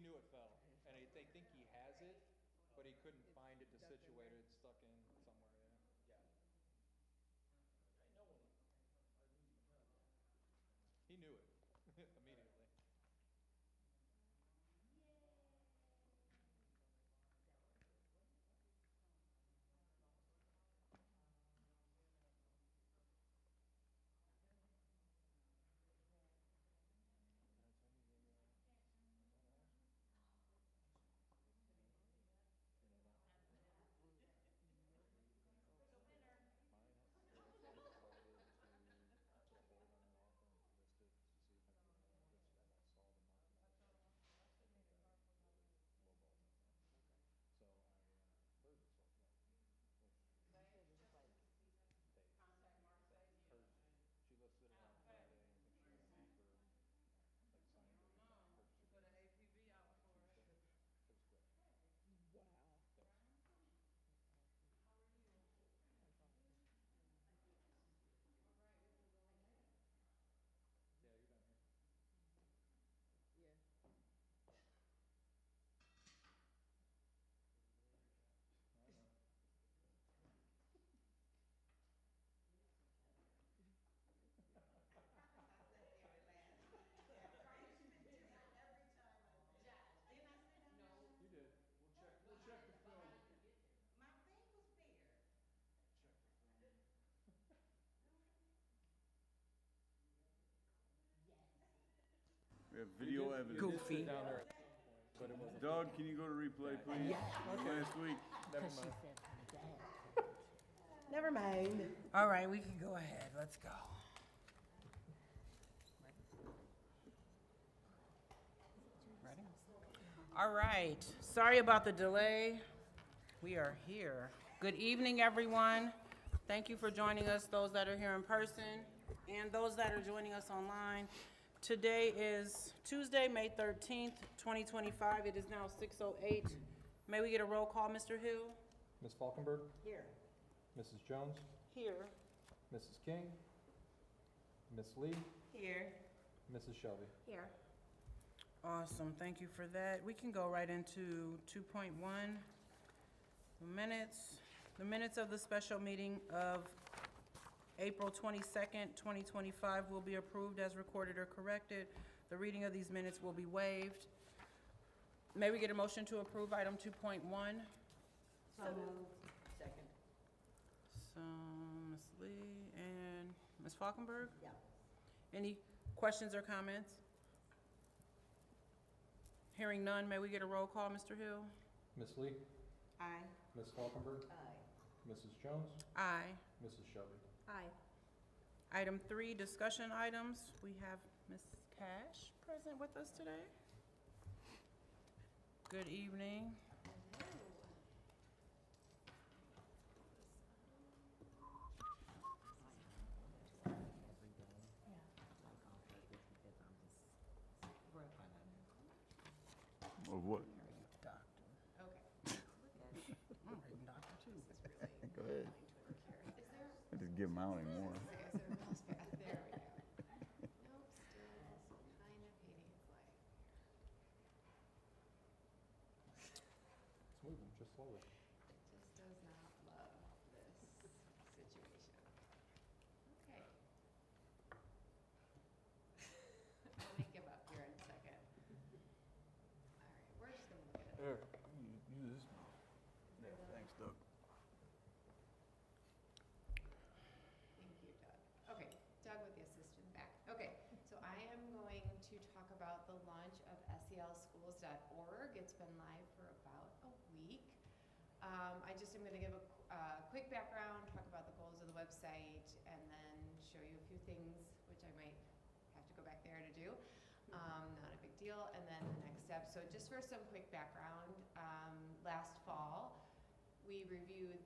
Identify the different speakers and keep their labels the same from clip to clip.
Speaker 1: knew it fell, and they think he has it, but he couldn't find it to situate it, it's stuck in somewhere, yeah. He knew it immediately. She listed it on Friday, and I think she had an offer, like signed it, purchase agreement. Tuesday. It was quick.
Speaker 2: Wow.
Speaker 1: Yes. Yeah, you're done here.
Speaker 2: Yeah.
Speaker 1: I know. You did. We'll check the film.
Speaker 3: My thing was there.
Speaker 1: Check the film.
Speaker 4: We have video
Speaker 1: You
Speaker 4: evidence.
Speaker 1: did sit down there at some point, but it wasn't.
Speaker 4: Doug, can you go to replay, please? Last week.
Speaker 1: Never mind.
Speaker 3: Never mind.
Speaker 5: All right, we can go ahead. Let's go. Ready? All right. Sorry about the delay. We are here. Good evening, everyone. Thank you for joining us, those that are here in person and those that are joining us online. Today is Tuesday, May 13th, 2025. It is now 6:08. May we get a roll call, Mr. Hill?
Speaker 1: Ms. Falkenberg,
Speaker 3: Here.
Speaker 1: Mrs. Jones,
Speaker 5: Here.
Speaker 1: Mrs. King, Ms. Lee,
Speaker 5: Here.
Speaker 1: Mrs. Shelby.
Speaker 5: Here. Awesome, thank you for that. We can go right into 2.1, the minutes. The minutes of the special meeting of April 22nd, 2025 will be approved as recorded or corrected. The reading of these minutes will be waived. May we get a motion to approve item 2.1?
Speaker 3: So moved. Second.
Speaker 5: So, Ms. Lee and Ms. Falkenberg?
Speaker 3: Yeah.
Speaker 5: Any questions or comments? Hearing none, may we get a roll call, Mr. Hill?
Speaker 1: Ms. Lee,
Speaker 5: Aye.
Speaker 1: Ms. Falkenberg,
Speaker 3: Aye.
Speaker 1: Mrs. Jones,
Speaker 5: Aye.
Speaker 1: Mrs. Shelby.
Speaker 5: Aye. Item 3, discussion items. We have Ms. Cash present with us today. Good evening.
Speaker 4: Of what?
Speaker 5: Doctor.
Speaker 6: Okay.
Speaker 5: I'm reading doctor too.
Speaker 6: This is really
Speaker 4: Go ahead.
Speaker 6: annoying to work here. Is there?
Speaker 4: I just give mounting more.
Speaker 6: Is there a mouse pad? There we go. Nope, still kind of hating its life here.
Speaker 1: It's moving, just slowly.
Speaker 6: It just does not love this situation. Okay. I may give up here in a second. All right, we're just gonna look at it.
Speaker 4: There, use this. There, thanks, Doug.
Speaker 6: Thank you, Doug. Okay, Doug with the assistant back. Okay, so I am going to talk about the launch of selschools.org. It's been live for about a week. I just am going to give a quick background, talk about the goals of the website, and then show you a few things, which I might have to go back there to do. Not a big deal. And then the next step. So just for some quick background, last fall, we reviewed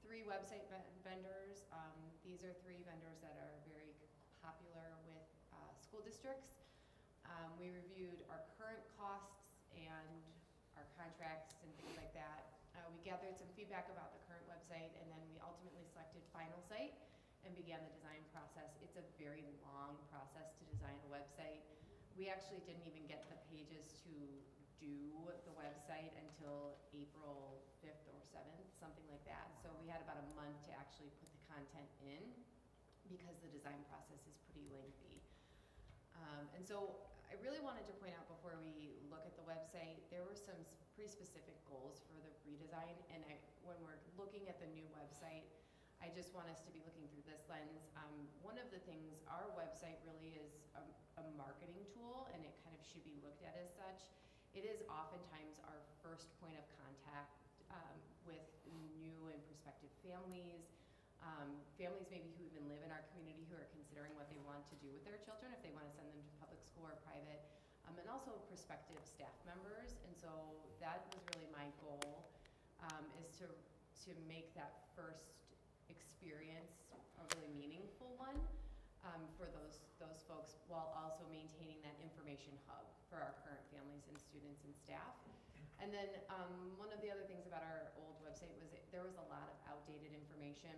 Speaker 6: three website vendors. These are three vendors that are very popular with school districts. We reviewed our current costs and our contracts and things like that. We gathered some feedback about the current website, and then we ultimately selected Final Site and began the design process. It's a very long process to design a website. We actually didn't even get the pages to do the website until April 5th or 7th, something like that. So we had about a month to actually put the content in because the design process is pretty lengthy. And so I really wanted to point out before we look at the website, there were some pretty specific goals for the redesign. And when we're looking at the new website, I just want us to be looking through this lens. One of the things, our website really is a marketing tool, and it kind of should be looked at as such. It is oftentimes our first point of contact with new and prospective families, families maybe who even live in our community who are considering what they want to do with their children, if they want to send them to public school or private, and also prospective staff members. And so that was really my goal, is to make that first experience a really meaningful one for those folks, while also maintaining that information hub for our current families and students and staff. And then one of the other things about our old website was there was a lot of outdated information.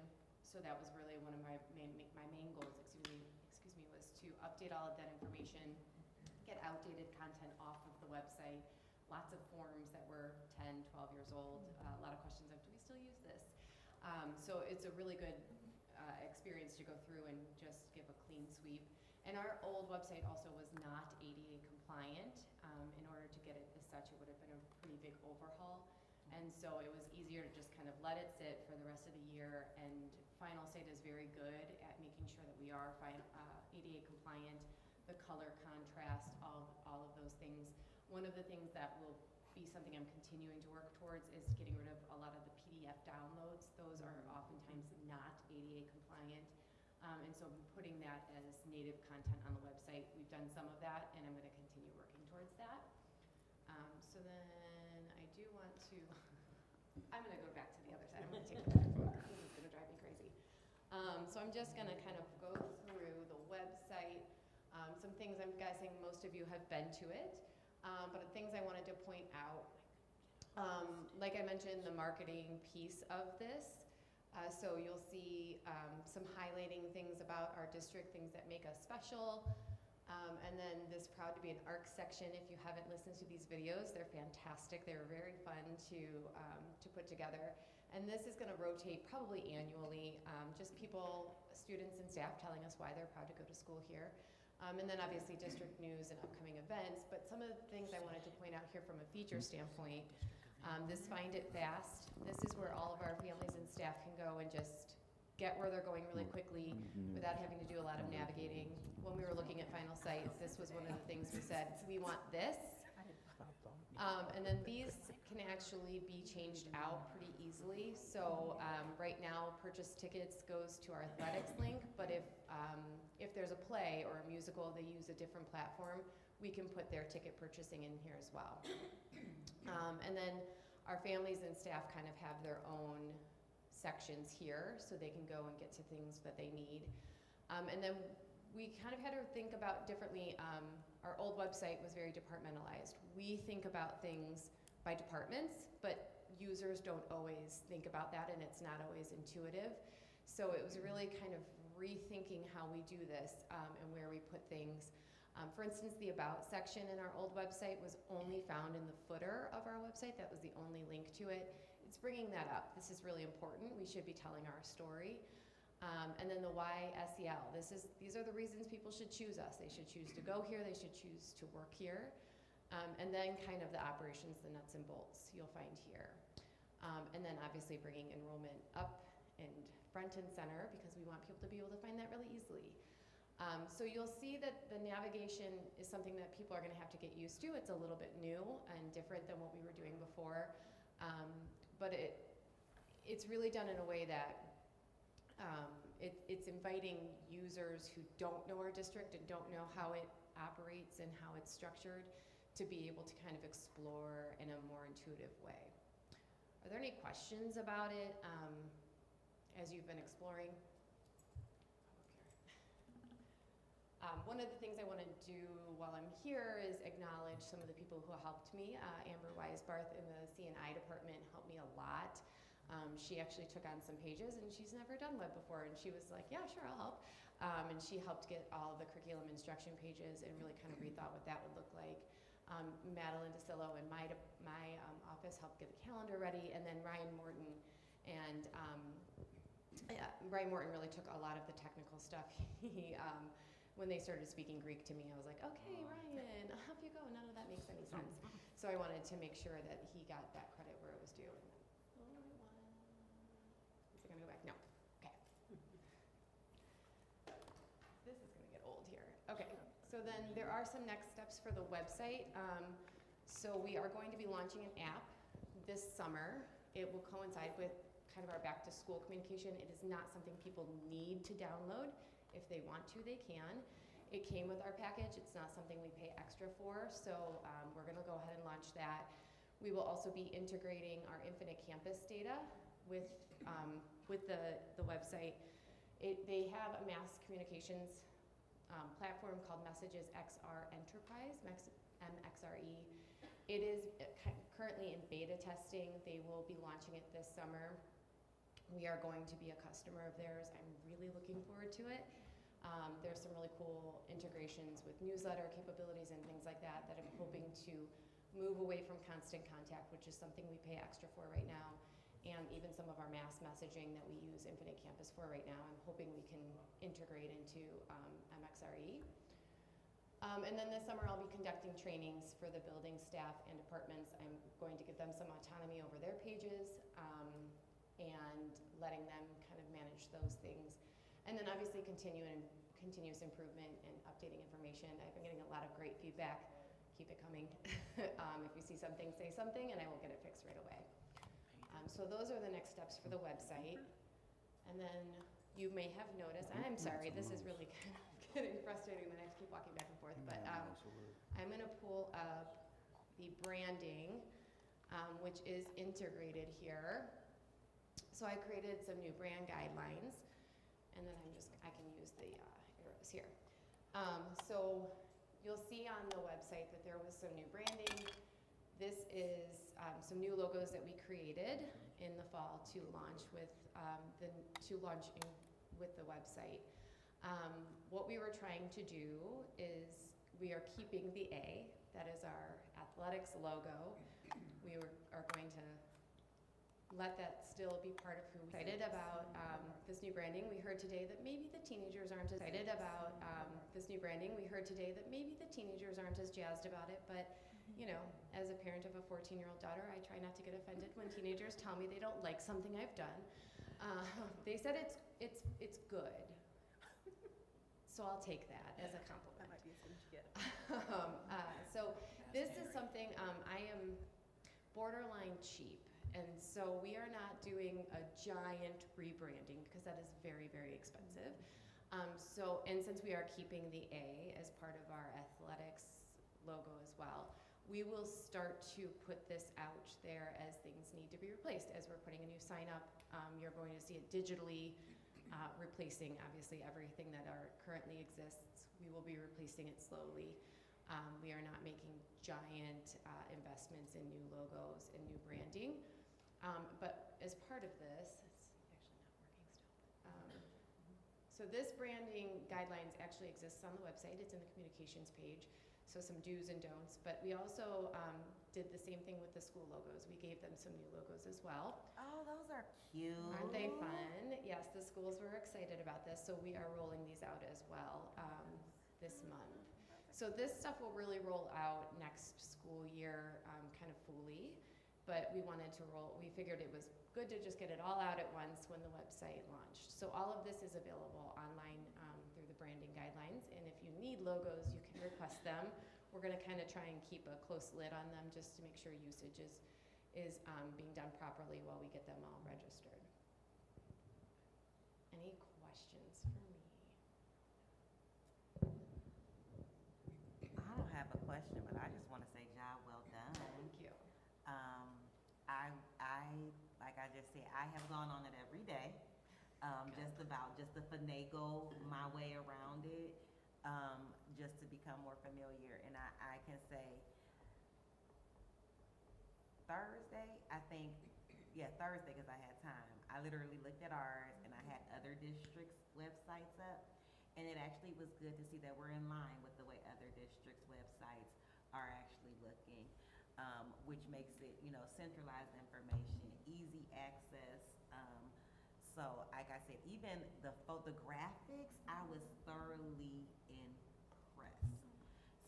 Speaker 6: So that was really one of my main goals, excuse me, was to update all of that information, get outdated content off of the website, lots of forms that were 10, 12 years old, a lot of questions of, do we still use this? So it's a really good experience to go through and just give a clean sweep. And our old website also was not ADA compliant. In order to get it as such, it would have been a pretty big overhaul. And so it was easier to just kind of let it sit for the rest of the year. And Final Site is very good at making sure that we are ADA compliant, the color contrast, all of those things. One of the things that will be something I'm continuing to work towards is getting rid of a lot of the PDF downloads. Those are oftentimes not ADA compliant. And so putting that as native content on the website, we've done some of that, and I'm going to continue working towards that. So then I do want to, I'm going to go back to the other side. I'm going to take the microphone. This is going to drive me crazy. So I'm just going to kind of go through the website. Some things I'm guessing most of you have been to it, but things I wanted to point out. Like I mentioned, the marketing piece of this. So you'll see some highlighting things about our district, things that make us special. And then this Proud to be an ARC section. If you haven't listened to these videos, they're fantastic. They're very fun to put together. And this is going to rotate probably annually, just people, students and staff telling us why they're proud to go to school here. And then obviously district news and upcoming events. But some of the things I wanted to point out here from a feature standpoint, this Find It Fast. This is where all of our families and staff can go and just get where they're going really quickly without having to do a lot of navigating. When we were looking at Final Site, this was one of the things we said, we want this. And then these can actually be changed out pretty easily. So right now, purchase tickets goes to our athletics link, but if there's a play or a musical, they use a different platform, we can put their ticket purchasing in here as well. And then our families and staff kind of have their own sections here, so they can go and get to things that they need. And then we kind of had to think about differently. Our old website was very departmentalized. We think about things by departments, but users don't always think about that, and it's not always intuitive. So it was really kind of rethinking how we do this and where we put things. For instance, the About section in our old website was only found in the footer of our website. That was the only link to it. It's bringing that up. This is really important. We should be telling our story. And then the Why SEL. These are the reasons people should choose us. They should choose to go here. They should choose to work here. And then kind of the operations, the nuts and bolts you'll find here. And then obviously bringing enrollment up and front and center, because we want people to be able to find that really easily. So you'll see that the navigation is something that people are going to have to get used to. It's a little bit new and different than what we were doing before. But it's really done in a way that it's inviting users who don't know our district and don't know how it operates and how it's structured to be able to kind of explore in a more intuitive way. Are there any questions about it as you've been exploring? One of the things I want to do while I'm here is acknowledge some of the people who helped me. Amber Weisbarth in the C&I department helped me a lot. She actually took on some pages, and she's never done web before, and she was like, yeah, sure, I'll help. And she helped get all of the curriculum instruction pages and really kind of rethought what that would look like. Madeline DeCillo and my office helped get the calendar ready, and then Ryan Morton and Ryan Morton really took a lot of the technical stuff. He when they started speaking Greek to me, I was like, okay, Ryan, off you go. None of that makes any sense. So I wanted to make sure that he got that credit where it was due. And is it gonna go back? No. Okay. This is gonna get old here. Okay. So then there are some next steps for the website. So we are going to be launching an app this summer. It will coincide with kind of our back to school communication. It is not something people need to download. If they want to, they can. It came with our package. It's not something we pay extra for, so we're gonna go ahead and launch that. We will also be integrating our Infinite Campus data with the website. They have a mass communications platform called Messages XR Enterprise, MXRE. It is currently in beta testing. They will be launching it this summer. We are going to be a customer of theirs. I'm really looking forward to it. There's some really cool integrations with newsletter capabilities and things like that I'm hoping to move away from constant contact, which is something we pay extra for right now, and even some of our mass messaging that we use Infinite Campus for right now, I'm hoping we can integrate into MXRE. And then this summer I'll be conducting trainings for the building staff and departments. I'm going to give them some autonomy over their pages and letting them kind of manage those things. And then obviously continuous improvement and updating information. I've been getting a lot of great feedback. Keep it coming. If you see something, say something, and I will get it fixed right away. So those are the next steps for the website. And then you may have noticed, I'm sorry, this is really kind of getting frustrating that I have to keep walking back and forth, but I'm gonna pull up the branding, which is integrated here. So I created some new brand guidelines, and then I can use the arrows here. So you'll see on the website that there was some new branding. This is some new logos that we created in the fall to launch with with the website. What we were trying to do is we are keeping the A, that is our athletics logo. We are going to let that still be part of who we're excited about this new branding. We heard today that maybe the teenagers aren't as excited about this new branding. We heard today that maybe the teenagers aren't as jazzed about it, but you know, as a parent of a 14-year-old daughter, I try not to get offended when teenagers tell me they don't like something I've done. They said it's good, so I'll take that as a compliment.
Speaker 2: That might be as good as you get.
Speaker 6: So this is something I am borderline cheap. And so we are not doing a giant rebranding because that is very, very expensive. And since we are keeping the A as part of our athletics logo as well, we will start to put this out there as things need to be replaced. As we're putting a new sign up, you're going to see it digitally replacing obviously everything that currently exists. We will be replacing it slowly. We are not making giant investments in new logos and new branding. But as part of this, it's actually not working still. So this branding guidelines actually exists on the website. It's in the communications page. So some do's and don'ts. But we also did the same thing with the school logos. We gave them some new logos as well.
Speaker 3: Oh, those are cute.
Speaker 6: Aren't they fun? Yes, the schools were excited about this. So we are rolling these out as well this month. So this stuff will really roll out next school year kind of fully. But we figured it was good to just get it all out at once when the website launched. So all of this is available online through the branding guidelines. And if you need logos, you can request them. We're gonna kind of try and keep a close lid on them just to make sure usage is being done properly while we get them all registered. Any questions for me?
Speaker 3: I don't have a question, but I just want to say job well done.
Speaker 6: Thank you.
Speaker 3: Like I just said, I have gone on it every day, just to finagle my way around it, just to become more familiar. And I can say Thursday, Thursday, because I had time. I literally looked at ours, and I had other districts' websites up, and it actually was good to see that we're in line with the way other districts' websites are actually looking. which makes it, you know, centralized information, easy access. So like I said, even the photographics, I was thoroughly impressed.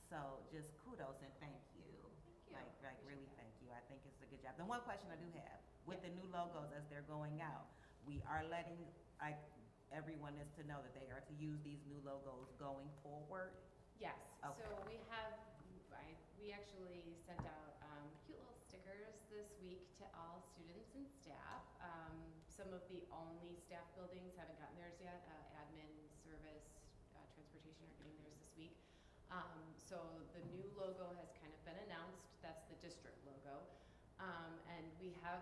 Speaker 3: So just kudos and thank you.
Speaker 6: Thank you.
Speaker 3: Like really thank you. I think it's a good job. The one question I do have, with the new logos as they're going out, we are letting, like, everyone is to know that they are to use these new logos going forward.
Speaker 6: Yes,
Speaker 3: Okay.
Speaker 6: so we actually sent out cute little stickers this week to all students and staff. Some of the only staff buildings haven't gotten theirs yet. Admin, service, transportation are getting theirs this week. So the new logo has kind of been announced. That's the district logo. And we have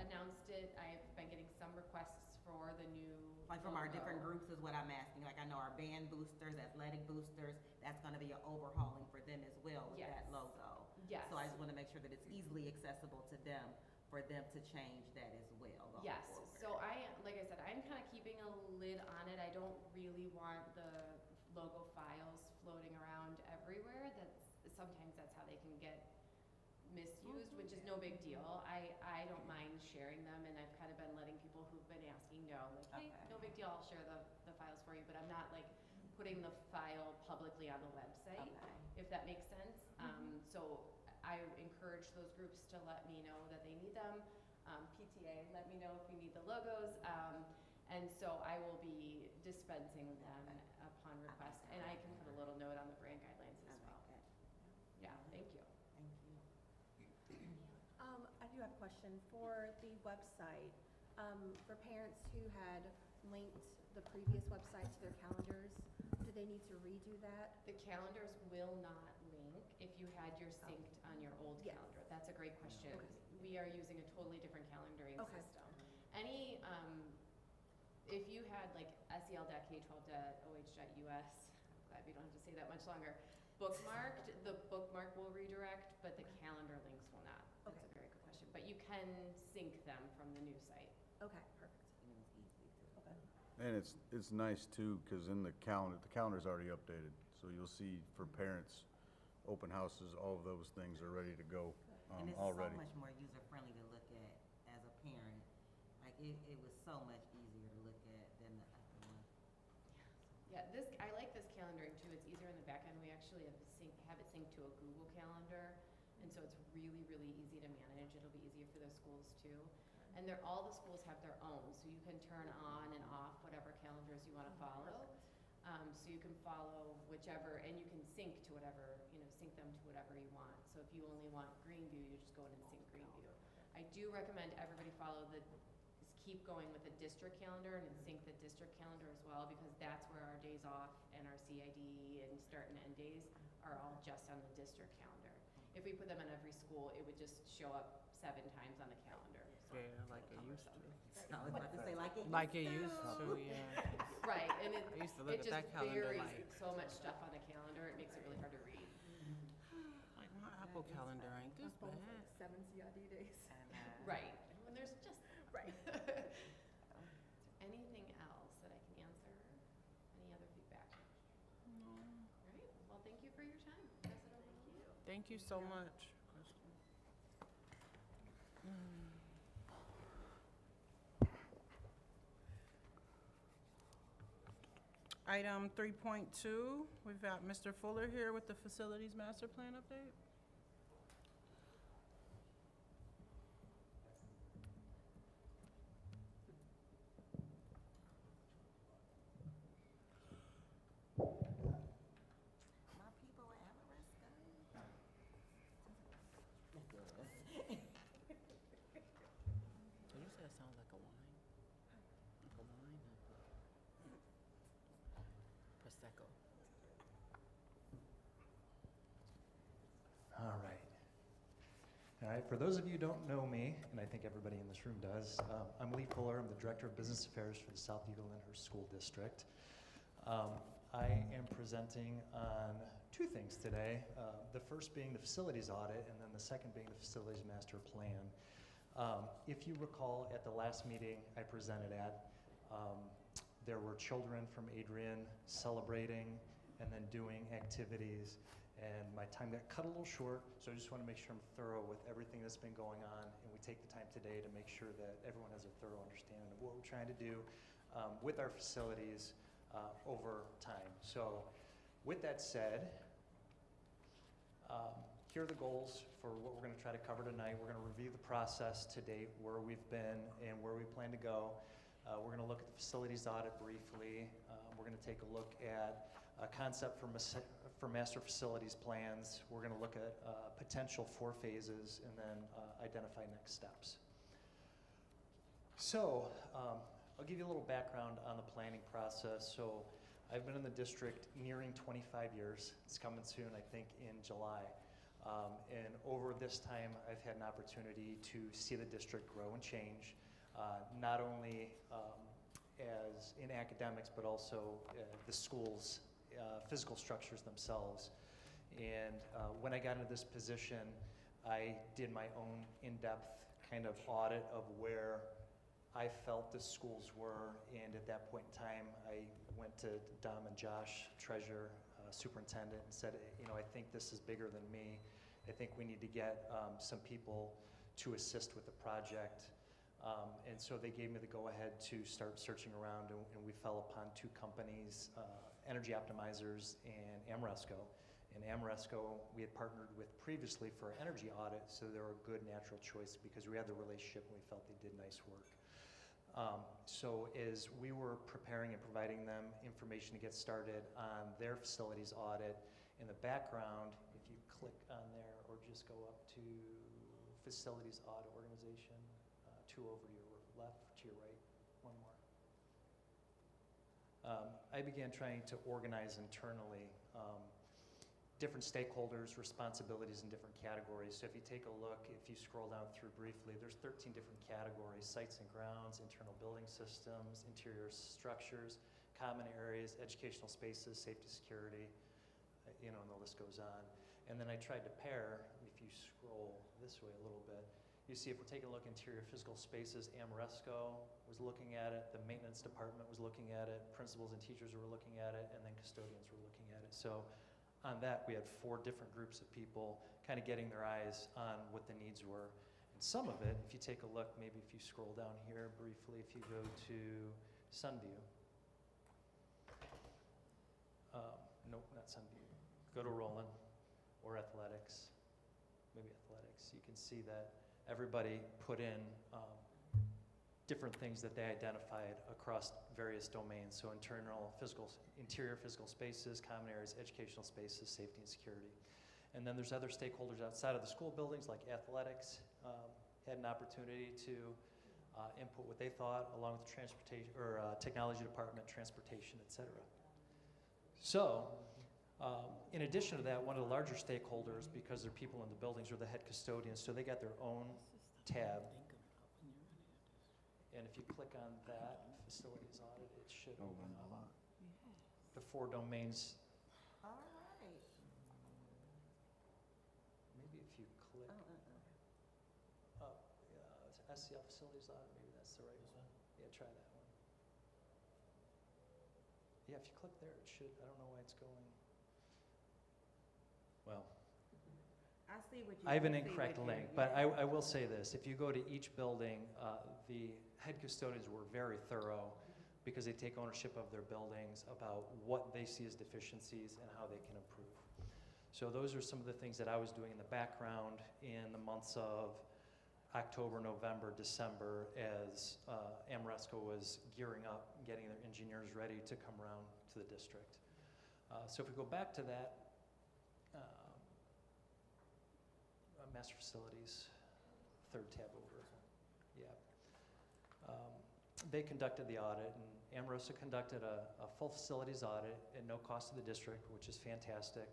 Speaker 6: announced it. I've been getting some requests for the new
Speaker 3: Like from our different
Speaker 6: logo.
Speaker 3: groups is what I'm asking. Like I know our band boosters, athletic boosters, that's gonna be an overhauling for them as well with that
Speaker 6: Yes.
Speaker 3: logo.
Speaker 6: Yes.
Speaker 3: So I just wanna make sure that it's easily accessible to them, for them to change that as well going
Speaker 6: Yes,
Speaker 3: forward.
Speaker 6: so like I said, I'm kind of keeping a lid on it. I don't really want the logo files floating around everywhere. Sometimes that's how they can get misused, which is no big deal. I don't mind sharing them, and I've kind of been letting people who've been asking know, like, hey,
Speaker 3: Okay.
Speaker 6: no big deal, I'll share the files for you, but I'm not like putting the file publicly on the website,
Speaker 3: Okay.
Speaker 6: if that makes sense. So I encourage those groups to let me know that they need them. PTA, let me know if you need the logos. And so I will be dispensing them upon request, and I can put a little note on the brand guidelines
Speaker 3: I
Speaker 6: as well.
Speaker 3: like that.
Speaker 6: Yeah, thank you.
Speaker 3: Thank you.
Speaker 7: I do have a question for the website. For parents who had linked the previous website to their calendars, do they need to redo that?
Speaker 6: The calendars will not link if you had your synced on your old
Speaker 7: Yes.
Speaker 6: calendar. That's a great question.
Speaker 7: Okay.
Speaker 6: We are using a totally different calendaring
Speaker 7: Okay.
Speaker 6: system. Any, if you had like sel.k12.oh.us, I'm glad we don't have to say that much longer, bookmarked, the bookmark will redirect, but the calendar links will not. That's a
Speaker 7: Okay.
Speaker 6: very good question. But you can sync them from the new site.
Speaker 7: Okay, perfect.
Speaker 3: And it was easy to.
Speaker 7: Okay.
Speaker 4: And it's nice too, because in the calendar's already updated. So you'll see for parents, open houses, all of those things are ready to go
Speaker 3: And it's
Speaker 4: already.
Speaker 3: so much more user-friendly to look at as a parent. Like, it was so much easier to look at than the other one.
Speaker 6: Yeah, I like this calendaring too. It's easier in the back end. We actually have it synced to a Google Calendar. And so it's really, really easy to manage. It'll be easier for the schools too. And all the schools have their own, so you can turn on and off whatever calendars you want to follow. So you can follow whichever, and you can sync to whatever, sync them to whatever you want. So if you only want Greenview, you just go in and sync Greenview. I do recommend everybody keep going with the district calendar and sync the district calendar as well, because that's where our days off and our CID and start and end days are all just on the district calendar. If we put them in every school, it would just show up 7 times on the calendar. So
Speaker 5: Yeah, like it used to.
Speaker 3: I was about to say, like it
Speaker 5: Like it
Speaker 3: used
Speaker 5: used
Speaker 3: to.
Speaker 5: to, yeah.
Speaker 6: Right, and
Speaker 5: I used to look
Speaker 6: it
Speaker 5: at that
Speaker 6: just
Speaker 5: calendar
Speaker 6: varies
Speaker 5: like,
Speaker 6: so much stuff on the calendar, it makes it really hard to read.
Speaker 5: like my Apple calendar ain't this
Speaker 7: My phone's
Speaker 5: bad.
Speaker 7: like 7 CID days.
Speaker 3: And,
Speaker 6: Right, when there's just.
Speaker 7: Right.
Speaker 6: Is there anything else that I can answer? Any other feedback?
Speaker 5: No.
Speaker 6: All right, well, thank you for your time. Pass it over to you.
Speaker 5: Thank you so much. Item 3.2, we've got Mr. Fuller here with the Facilities Master Plan update.
Speaker 3: my people at Amoresco.
Speaker 5: Did you say it sounds like a wine? Like a wine? Prosecco.
Speaker 8: All right. All right, for those of you who don't know me, and I think everybody in this room does, I'm Lee Fuller. I'm the Director of Business Affairs for the South Eagle Lyndhurst School District. I am presenting on 2 things today. The first being the facilities audit, and then the second being the facilities master plan. If you recall, at the last meeting I presented at, there were children from Adrian celebrating and then doing activities and my time got cut a little short, so I just want to make sure I'm thorough with everything that's been going on, and we take the time today to make sure that everyone has a thorough understanding of what we're trying to do with our facilities over time. So with that said, here are the goals for what we're going to try to cover tonight. We're going to review the process to date, where we've been and where we plan to go. We're going to look at the facilities audit briefly. We're going to take a look at a concept for master facilities plans. We're going to look at potential 4 phases and then identify next steps. So I'll give you a little background on the planning process. So I've been in the district nearing 25 years. It's coming soon, I think, in July. And over this time, I've had an opportunity to see the district grow and change, not only as in academics, but also the schools' physical structures themselves. And when I got into this position, I did my own in-depth kind of audit of where I felt the schools were, and at that point in time, I went to Dom and Josh, treasurer, superintendent, and said, you know, I think this is bigger than me. I think we need to get some people to assist with the project. And so they gave me the go-ahead to start searching around, and we fell upon 2 companies, Energy Optimizers and Ameresco. And Ameresco, we had partnered with previously for our energy audit, so they were a good natural choice because we had the relationship and we felt they did nice work. So as we were preparing and providing them information to get started on their facilities audit, in the background, if you click on there or just go up to facilities audit organization, 2 over to your left, to your right, 1 more. I began trying to organize internally different stakeholders, responsibilities in different categories. So if you take a look, if you scroll down through briefly, there's 13 different categories: sites and grounds, internal building systems, interior structures, common areas, educational spaces, safety, security, you know, and the list goes on. And then I tried to pair, if you scroll this way a little bit, you see if we're taking a look interior physical spaces, Ameresco was looking at it, the maintenance department was looking at it, principals and teachers were looking at it, and then custodians were looking at it. So on that, we had 4 different groups of people kind of getting their eyes on what the needs were. And some of it, if you take a look, maybe if you scroll down here briefly, if you go to Sunview. Nope, not Sunview. Go to Roland or athletics, maybe athletics. You can see that everybody put in different things that they identified across various domains. So interior physical spaces, common areas, educational spaces, safety and security. And then there's other stakeholders outside of the school buildings, like athletics, had an opportunity to input what they thought, along with the transportation or technology department, transportation, et cetera. So in addition to that, one of the larger stakeholders, because they're people in the buildings, are the head custodians, so they got their own tab. And if you click on that, facilities audit, it should open up the 4 domains.
Speaker 3: All right.
Speaker 8: Maybe if you click up, it's SCL facilities audit, maybe that's the right one. Yeah, try that one. Yeah, if you click there, it should, I don't know why it's going. Well,
Speaker 3: I see what you.
Speaker 8: I have an
Speaker 3: I see
Speaker 8: incorrect
Speaker 3: what
Speaker 8: link,
Speaker 3: you-
Speaker 8: but
Speaker 3: yeah.
Speaker 8: I will say this. If you go to each building, the head custodians were very thorough because they take ownership of their buildings about what they see as deficiencies and how they can improve. So those are some of the things that I was doing in the background in the months of October, November, December, as Ameresco was gearing up, getting their engineers ready to come around to the district. So if we go back to that, master facilities, 3rd tab over, yeah. They conducted the audit, and Ameresco conducted a full facilities audit at no cost to the district, which is fantastic.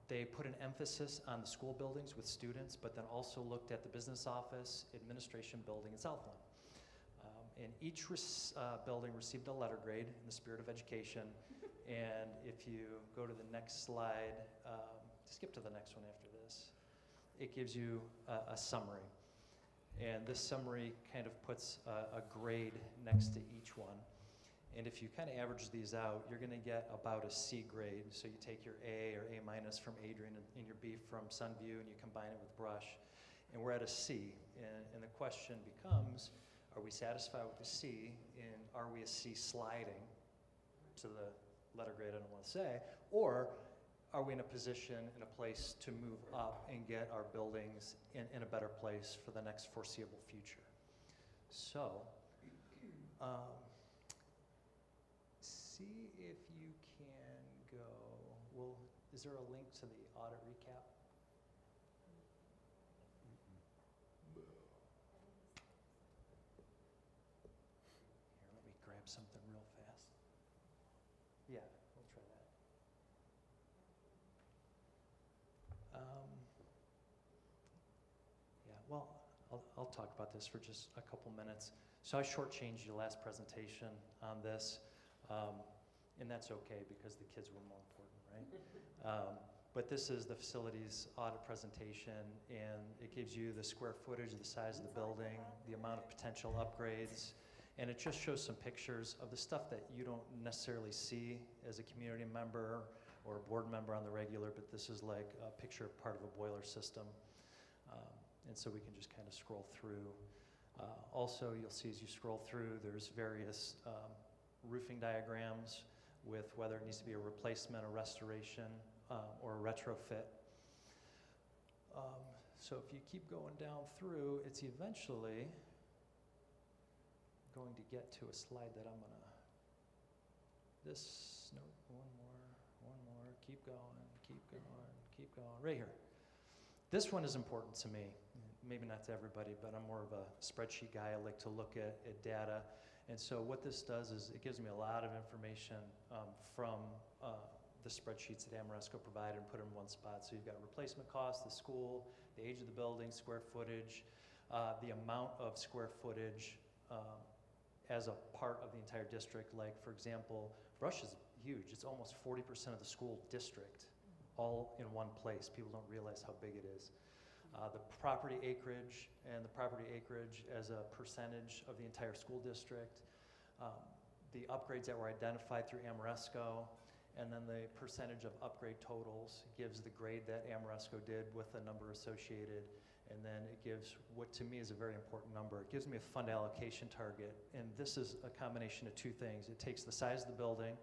Speaker 8: They put an emphasis on the school buildings with students, but then also looked at the business office, administration building in Southland. And each building received a letter grade in the spirit of education. And if you go to the next slide, skip to the next one after this, it gives you a summary. And this summary kind of puts a grade next to each one. And if you kind of average these out, you're going to get about a C grade. So you take your A or A minus from Adrian and your B from Sunview, and you combine it with Brush, and we're at a C. And the question becomes, are we satisfied with the C, and are we a C sliding to the letter grade I don't want to say, or are we in a position, in a place to move up and get our buildings in a better place for the next foreseeable future? So, see if you can go, well, is there a link to the audit recap? Here, let me grab something real fast. Yeah, we'll try that. Yeah, well, I'll talk about this for just a couple minutes. So I shortchanged your last presentation on this, and that's okay because the kids were more important, right? But this is the facilities audit presentation, and it gives you the square footage, the size of the building, the amount of potential upgrades, and it just shows some pictures of the stuff that you don't necessarily see as a community member or a board member on the regular, but this is like a picture of part of a boiler system. And so we can just kind of scroll through. Also, you'll see as you scroll through, there's various roofing diagrams with whether it needs to be a replacement, a restoration, or a retrofit. So if you keep going down through, it's eventually going to get to a slide that I'm gonna, one more, keep going, keep going, right here. This one is important to me, maybe not to everybody, but I'm more of a spreadsheet guy. I like to look at data. And so what this does is it gives me a lot of information from the spreadsheets that Ameresco provided and put in one spot. So you've got replacement costs, the school, the age of the building, square footage, the amount of square footage as a part of the entire district. Like, for example, Brush is huge. It's almost 40% of the school district, all in one place. People don't realize how big it is. The property acreage and the property acreage as a percentage of the entire school district, the upgrades that were identified through Ameresco, and then the percentage of upgrade totals gives the grade that Ameresco did with the number associated, and then it gives what to me is a very important number. It gives me a fund allocation target, and this is a combination of two things. It takes the size of the building,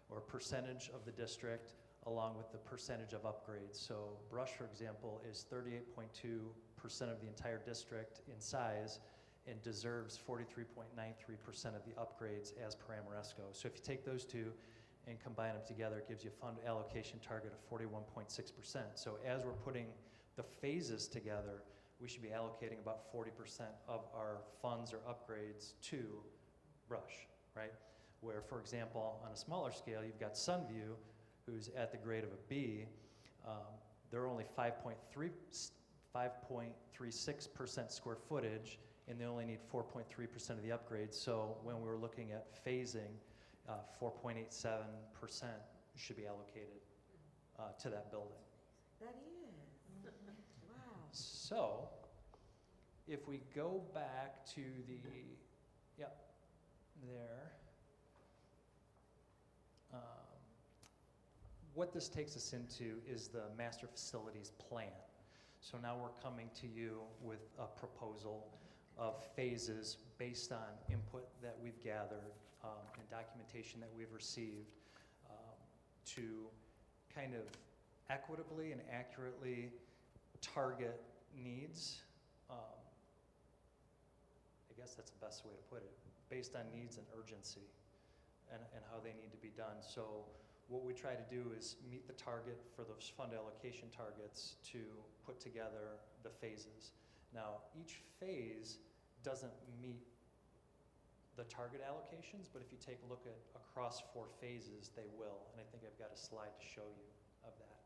Speaker 8: or percentage of the district, along with the percentage of upgrades. So Brush, for example, is 38.2% of the entire district in size and deserves 43.93% of the upgrades as per Ameresco. So if you take those two and combine them together, it gives you a fund allocation target of 41.6%. So as we're putting the phases together, we should be allocating about 40% of our funds or upgrades to Brush, right? Where, for example, on a smaller scale, you've got Sunview, who's at the grade of a B. They're only 5.36% square footage, and they only need 4.3% of the upgrades. So when we were looking at phasing, 4.87% should be allocated to that building.
Speaker 3: That is. Wow.
Speaker 8: So if we go back to the, there. What this takes us into is the master facilities plan. So now we're coming to you with a proposal of phases based on input that we've gathered and documentation that we've received to kind of equitably and accurately target needs. I guess that's the best way to put it, based on needs and urgency and how they need to be done. So what we try to do is meet the target for those fund allocation targets to put together the phases. Now, each phase doesn't meet the target allocations, but if you take a look at across 4 phases, they will. And I think I've got a slide to show you of that.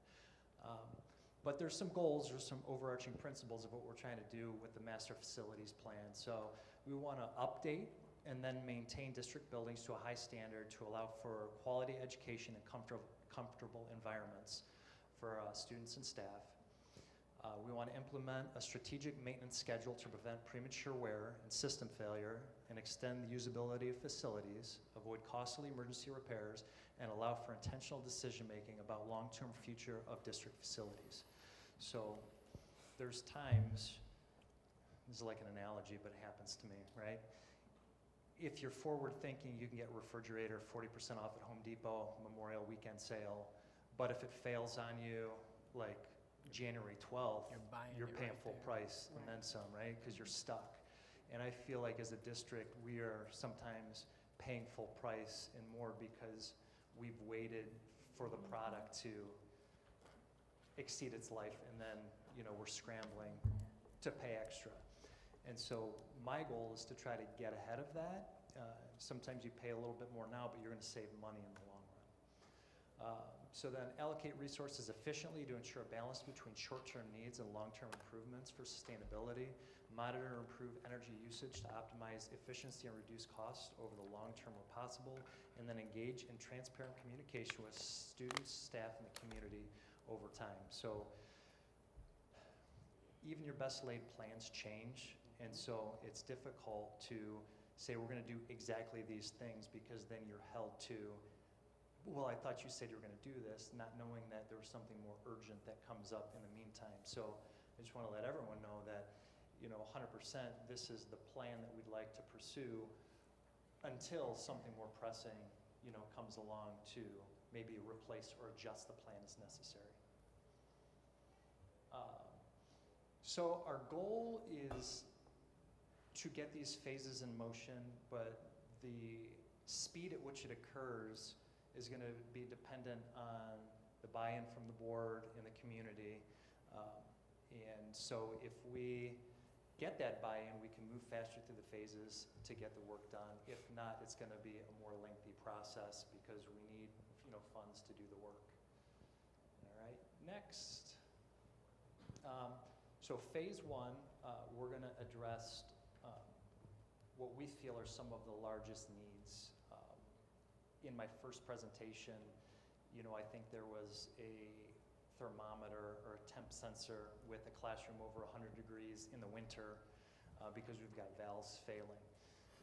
Speaker 8: But there's some goals, there's some overarching principles of what we're trying to do with the master facilities plan. So we want to update and then maintain district buildings to a high standard to allow for quality education and comfortable environments for students and staff. We want want to implement a strategic maintenance schedule to prevent premature wear and system failure and extend the usability of facilities, avoid costly emergency repairs, and allow for intentional decision-making about long-term future of district facilities. So there's times, this is like an analogy, but it happens to me, right? If you're forward-thinking, you can get a refrigerator 40% off at Home Depot, Memorial Weekend sale, but if it fails on you, like January 12th, you're paying full price and then some, right? Because you're stuck. And I feel like as a district, we are sometimes paying full price and more because we've waited for the product to exceed its life, and then, you know, we're scrambling to pay extra. And so my goal is to try to get ahead of that. Sometimes you pay a little bit more now, but you're going to save money in the long run. So then allocate resources efficiently to ensure a balance between short-term needs and long-term improvements for sustainability. Monitor and improve energy usage to optimize efficiency and reduce costs over the long term where possible. And then engage in transparent communication with students, staff, and the community over time. So even your best laid plans change. And so it's difficult to say we're going to do exactly these things, because then you're held to, well, I thought you said you were going to do this, not knowing that there was something more urgent that comes up in the meantime. So I just want to let everyone know that, you know, 100% this is the plan that we'd like to pursue until something more pressing, you know, comes along to maybe replace or adjust the plan as necessary. So our goal is to get these phases in motion, but the speed at which it occurs is going to be dependent on the buy-in from the board and the community. And so if we get that buy-in, we can move faster through the phases to get the work done. If not, it's going to be a more lengthy process because we need, you know, funds to do the work. All right, next. So phase one, we're going to address what we feel are some of the largest needs. In my first presentation, you know, I think there was a thermometer or a temp sensor with a classroom over 100 degrees in the winter because we've got valves failing.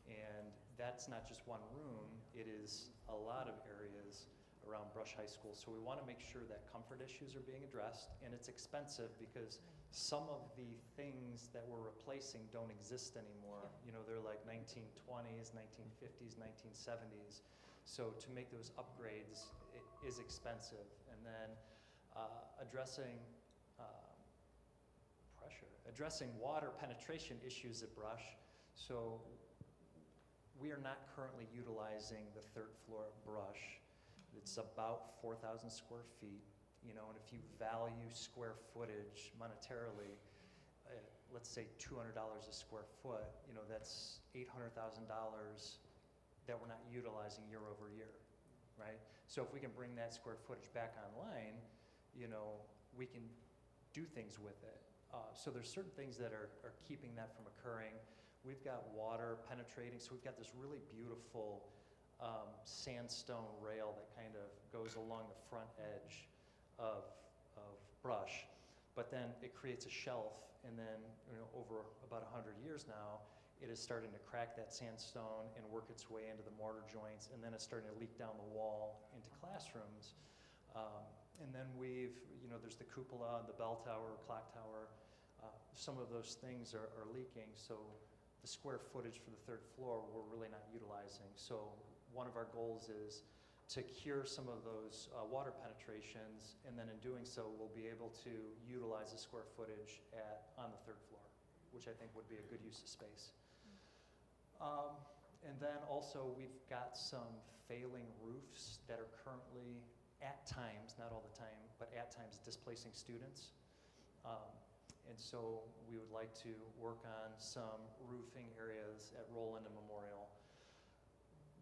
Speaker 8: And that's not just one room, it is a lot of areas around Brush High School. So we want to make sure that comfort issues are being addressed, and it's expensive because some of the things that we're replacing don't exist anymore. You know, they're like 1920s, 1950s, 1970s. So to make those upgrades is expensive. And then addressing addressing water penetration issues at Brush. So we are not currently utilizing the third floor of Brush. It's about 4,000 square feet, you know, and if you value square footage monetarily, let's say $200 a square foot, you know, that's $800,000 that we're not utilizing year over year, right? So if we can bring that square footage back online, you know, we can do things with it. So there's certain things that are keeping that from occurring. We've got water penetrating, so we've got this really beautiful sandstone rail that kind of goes along the front edge of Brush, but then it creates a shelf, and then, you know, over about 100 years now, it is starting to crack that sandstone and work its way into the mortar joints, and then it's starting to leak down the wall into classrooms. And then we've, you know, there's the cupola, the bell tower, clock tower. Some of those things are leaking, so the square footage for the third floor we're really not utilizing. So one of our goals is to cure some of those water penetrations, and then in doing so, we'll be able to utilize the square footage on the third floor, which I think would be a good use of space. And then also we've got some failing roofs that are currently, at times, not all the time, but at times displacing students. And so we would like to work on some roofing areas at Roland and Memorial.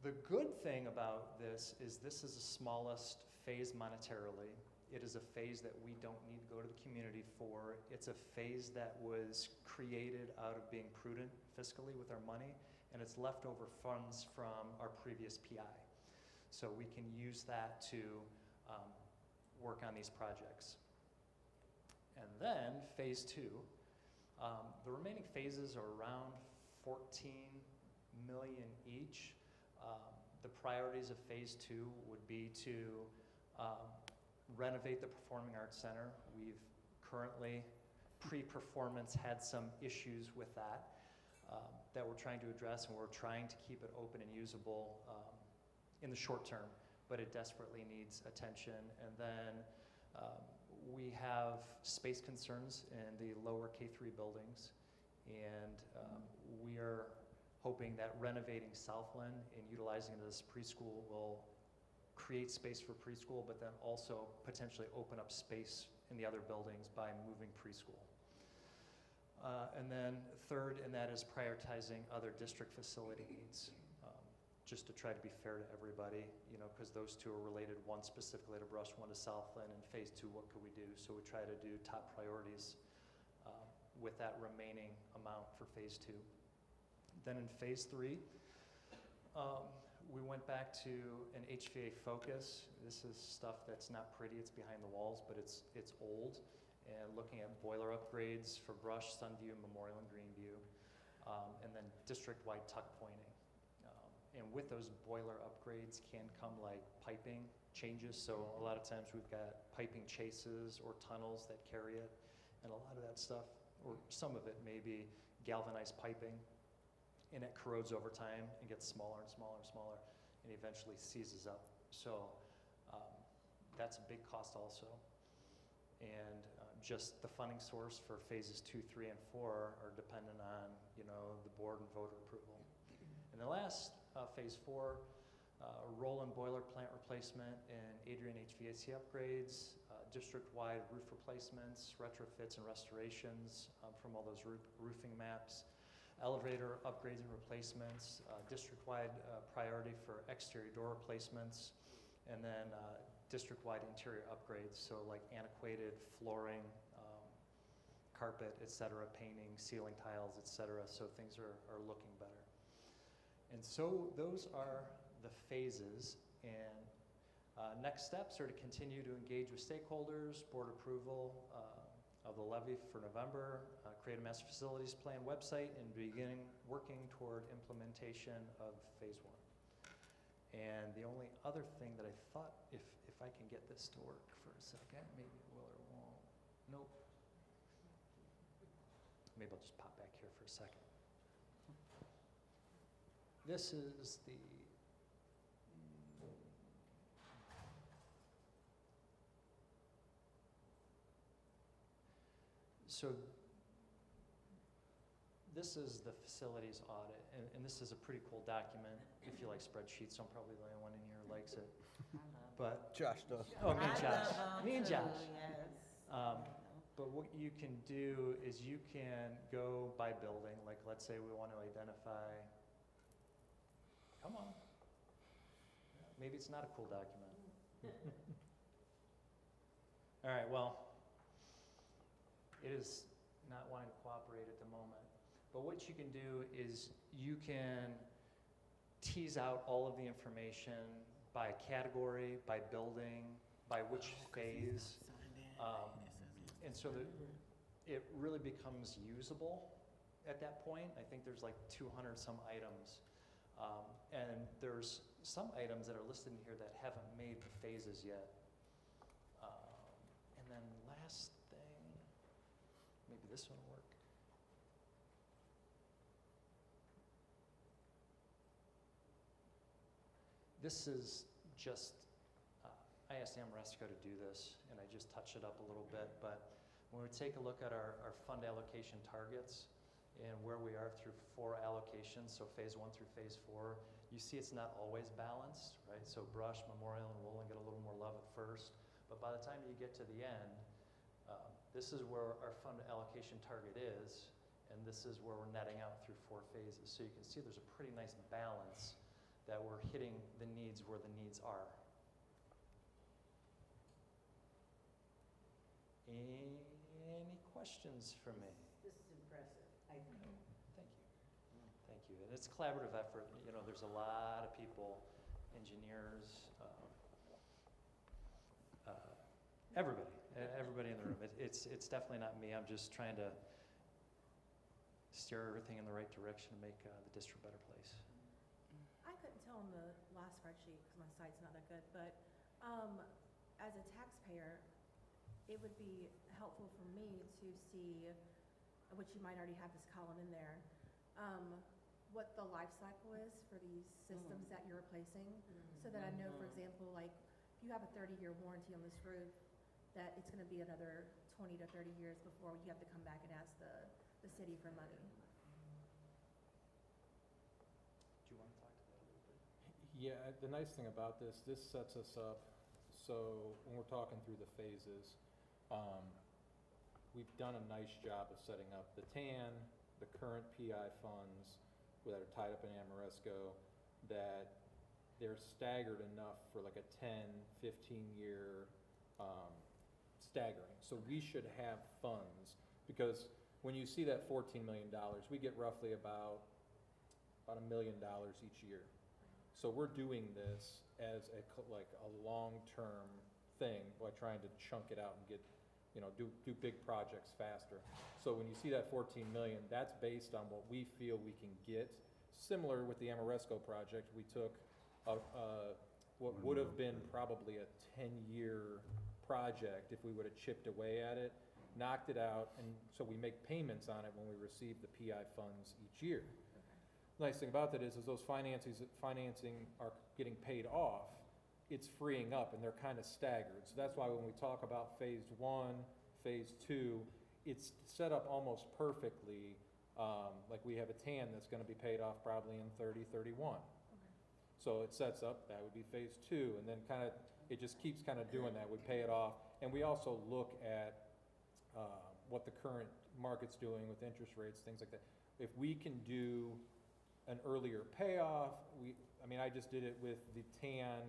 Speaker 8: The good thing about this is the smallest phase monetarily. It is a phase that we don't need to go to the community for. It's a phase that was created out of being prudent fiscally with our money, and it's leftover funds from our previous PI. So we can use that to work on these projects. And then phase 2, the remaining phases are around 14 million each. The priorities of phase 2 would be to renovate the Performing Arts Center. We've currently, pre-performance, had some issues with that that we're trying to address, and we're trying to keep it open and usable in the short term, but it desperately needs attention. And then we have space concerns in the lower K-3 buildings, and we are hoping that renovating Southland and utilizing it as preschool will create space for preschool, but then also potentially open up space in the other buildings by moving preschool. And then third, and that is prioritizing other district facility needs, just to try to be fair to everybody, you know, because those two are related, one specifically to Brush, one to Southland, and phase 2, what could we do? So we try to do top priorities with that remaining amount for phase 2. Then in phase 3, we went back to an HVA focus. This is stuff that's not pretty, it's behind the walls, but it's old. And looking at boiler upgrades for Brush, Sunview, Memorial, and Greenview. And then district-wide tuck pointing. And with those boiler upgrades can come like piping changes. So a lot of times we've got piping chases or tunnels that carry it. And a lot of that stuff, or some of it may be galvanized piping. And it corrodes over time and gets smaller and smaller and smaller and eventually seizes up. So that's a big cost also. And just the funding source for phases 2, 3, and 4 are dependent on, you know, the board and voter approval. And the last phase 4, roll-in boiler plant replacement and Adrian HVAC upgrades, district-wide roof replacements, retrofits, and restorations from all those roofing maps. Elevator upgrades and replacements, district-wide priority for exterior door replacements, and then district-wide interior upgrades, so like antiquated flooring, carpet, et cetera, painting, ceiling tiles, et cetera, so things are looking better. And so those are the phases, and next steps are to continue to engage with stakeholders, board approval of the levy for November, create a master facilities plan website, and begin working toward implementation of phase 1. And the only other thing that I thought, if I can get this to work for a second, maybe it will or won't. Nope. Maybe I'll just pop back here for a second. This is the So this is the facilities audit, and this is a pretty cool document. If you like spreadsheets, I'm probably the only one in here who likes it. But
Speaker 4: Josh does.
Speaker 8: oh, me and
Speaker 3: I
Speaker 8: Josh,
Speaker 3: love them
Speaker 8: me and
Speaker 3: too,
Speaker 8: Josh.
Speaker 3: yes.
Speaker 8: But what you can do is you can go by building. Like, let's say we want to identify. Come on. Maybe it's not a cool document. All right. Well. It is not wanting to cooperate at the moment. But what you can do is you can tease out all of the information by category, by building, by which phase. And so that it really becomes usable at that point. I think there's like 200 some items. And there's some items that are listed in here that haven't made the phases yet. And then last thing, maybe this one will work. This is just, I asked Amoresco to do this, and I just touched it up a little bit, but when we take a look at our fund allocation targets and where we are through 4 allocations, so phase 1 through phase 4, you see it's not always balanced, right? So Brush, Memorial, and Roland get a little more love at first, but by the time you get to the end, this is where our fund allocation target is, and this is where we're netting out through 4 phases. So you can see there's a pretty nice balance that we're hitting the needs where the needs are. Any questions for me?
Speaker 2: This is impressive, I think.
Speaker 8: Thank you. Thank you. And it's a collaborative effort. You know, there's a lot of people, engineers, everybody. everybody in the room. It's definitely not me. I'm just trying to steer everything in the right direction to make the district a better place.
Speaker 7: I couldn't tell on the last spreadsheet because my site's not that good, but as a taxpayer, it would be helpful for me to see, which you might already have this column in there, what the life cycle is for these systems that you're replacing, so that I know, for example, like, if you have a 30-year warranty on this roof, that it's gonna be another 20 to 30 years before you have to come back and ask the city for money.
Speaker 8: Do you want to talk to that a little bit?
Speaker 1: Yeah, the nice thing about this sets us up, so when we're talking through the phases, we've done a nice job of setting up the TAN, the current PI funds that are tied up in Amoresco, that they're staggered enough for like a 10, 15-year staggering. So we should have funds, because when you see that $14 million, we get roughly about $1 million each year. So we're doing this as like a long-term thing by trying to chunk it out and get, do big projects faster. So when you see that 14 million, that's based on what we feel we can get. Similar with the Amoresco project, we took what would have been probably a 10-year project if we would have chipped away at it, knocked it out, and so we make payments on it when we receive the PI funds each year. The nice thing about that is those financing are getting paid off, it's freeing up, and they're kind of staggered. So that's why when we talk about phase 1, phase 2, it's set up almost perfectly. Like we have a TAN that's going to be paid off probably in 30, 31. So it sets up, that would be phase 2, and then it just keeps kind of doing that. We pay it off, and we also look at what the current market's doing with interest rates, things like that. If we can do an earlier payoff, I just did it with the TAN,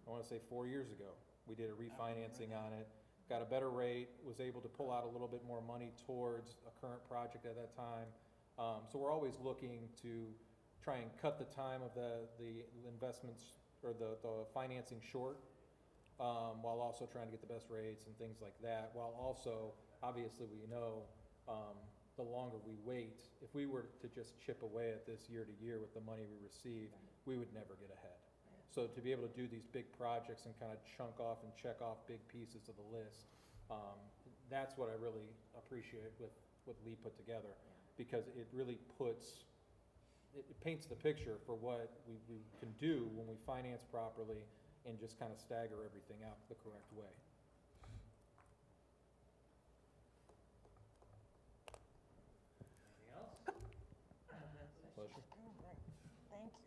Speaker 1: I want to say 4 years ago. We did a refinancing on it, got a better rate, was able to pull out a little bit more money towards a current project at that time. So we're always looking to try and cut the time of the investments or the financing short, while also trying to get the best rates and things like that, while also, obviously we know, the longer we wait, if we were to just chip away at this year to year with the money we receive, we would never get ahead. So to be able to do these big projects and kind of chunk off and check off big pieces of the list, that's what I really appreciate with what Lee put together, because it really it paints the picture for what we can do when we finance properly and just kind of stagger everything out the correct way.
Speaker 8: Anything else?
Speaker 1: Pleasure.
Speaker 3: Thank you.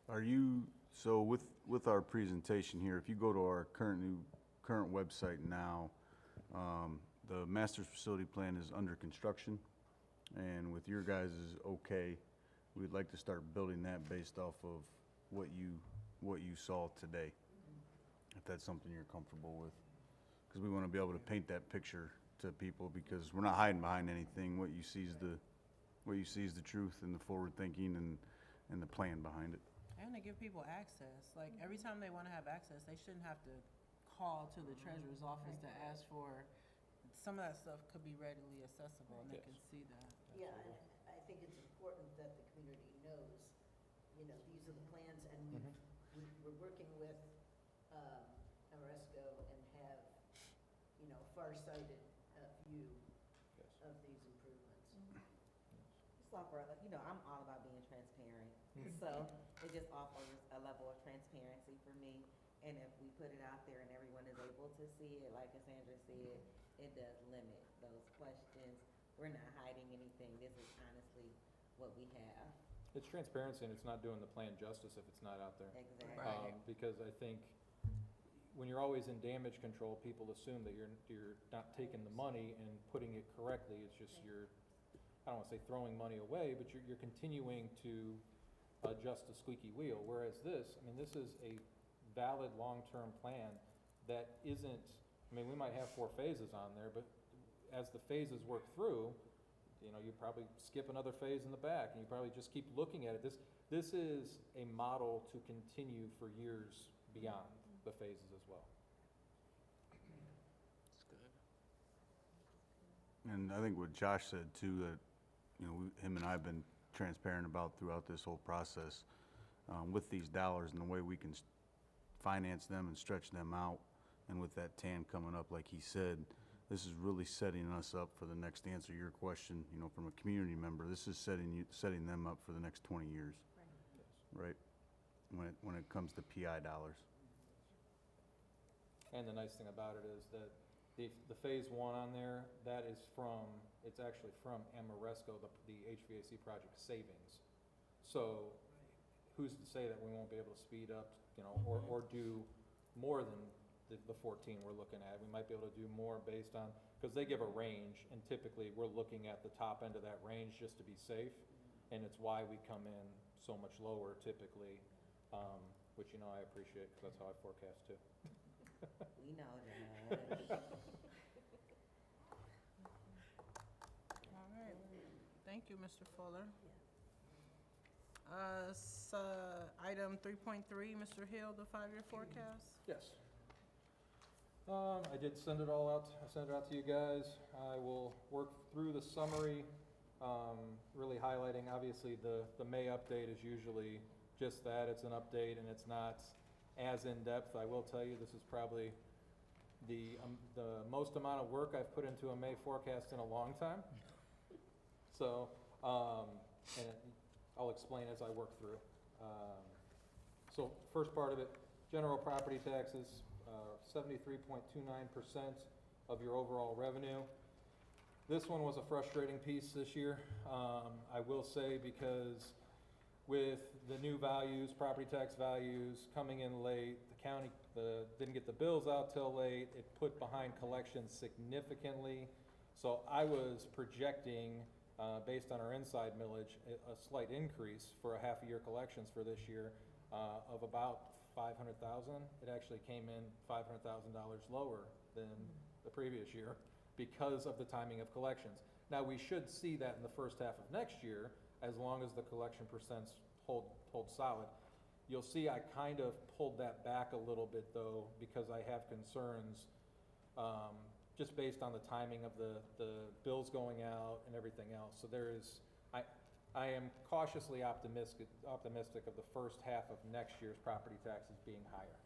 Speaker 4: Are you, so with our presentation here, if you go to our current website now, the master's facility plan is under construction, and with your guys' okay, we'd like to start building that based off of what you saw today, if that's something you're comfortable with. Because we want to be able to paint that picture to people, because we're not hiding behind anything. What you see is the truth and the forward thinking and the plan behind it.
Speaker 5: And they give people access. Like, every time they want to have access, they shouldn't have to call to the treasurer's office to ask for. Some of that stuff could be readily accessible, and they can see that.
Speaker 2: Yeah, and I think it's important that the community knows, these are the plans, and we're working with Amoresco and have, far-sighted view of these improvements.
Speaker 3: Just offer, I'm all about being transparent. So it just offers a level of transparency for me. And if we put it out there and everyone is able to see it, like Cassandra said, it does limit those questions. We're not hiding anything. This is honestly what we have.
Speaker 1: It's transparency, and it's not doing the plan justice if it's not out there.
Speaker 3: Exactly.
Speaker 5: Right.
Speaker 1: Because I think when you're always in damage control, people assume that you're not taking the money and putting it correctly. It's just I don't want to say throwing money away, but you're continuing to adjust the squeaky wheel. Whereas this is a valid long-term plan that isn't, we might have 4 phases on there, but as the phases work through, you probably skip another phase in the back, and you probably just keep looking at it. This is a model to continue for years beyond the phases as well.
Speaker 4: And I think what Josh said too, that, you know, him and I have been transparent about throughout this whole process, with these dollars and the way we can finance them and stretch them out. And with that TAN coming up, like he said, this is really setting us up for the next, to answer your question, you know, from a community member, this is setting them up for the next 20 years, right? When it comes to PI dollars.
Speaker 1: And the nice thing about it is that the phase one on there, that is from, it's actually from Amoresco, the HVAC project savings. So who's to say that we won't be able to speed up, you know, or do more than the 14 we're looking at? We might be able to do more based on, because they give a range, and typically we're looking at the top end of that range just to be safe. And it's why we come in so much lower typically, which, you know, I appreciate, because that's how I forecast too.
Speaker 3: We know that.
Speaker 5: All right, thank you, Mr. Fuller. Item 3.3, Mr. Hill, the 5-year forecast.
Speaker 1: Yes. I did send it all out, I sent it out to you guys. I will work through the summary, really highlighting, obviously, the May update is usually just that, it's an update and it's not as in-depth. I will tell you, this is probably the most amount of work I've put into a May forecast in a long time. So, and I'll explain as I work through. So first part of it, general property taxes, 73.29% of your overall revenue. This one was a frustrating piece this year, I will say, because with the new values, property tax values coming in late, the county didn't get the bills out till late, it put behind collections significantly. So I was projecting, based on our inside millage, a slight increase for a half-a-year collections for this year of about $500,000. It actually came in $500,000 lower than the previous year because of the timing of collections. Now, we should see that in the first half of next year, as long as the collection percents hold solid. You'll see I kind of pulled that back a little bit though, because I have concerns, just based on the timing of the bills going out and everything else. So I am cautiously optimistic of the first half of next year's property taxes being higher,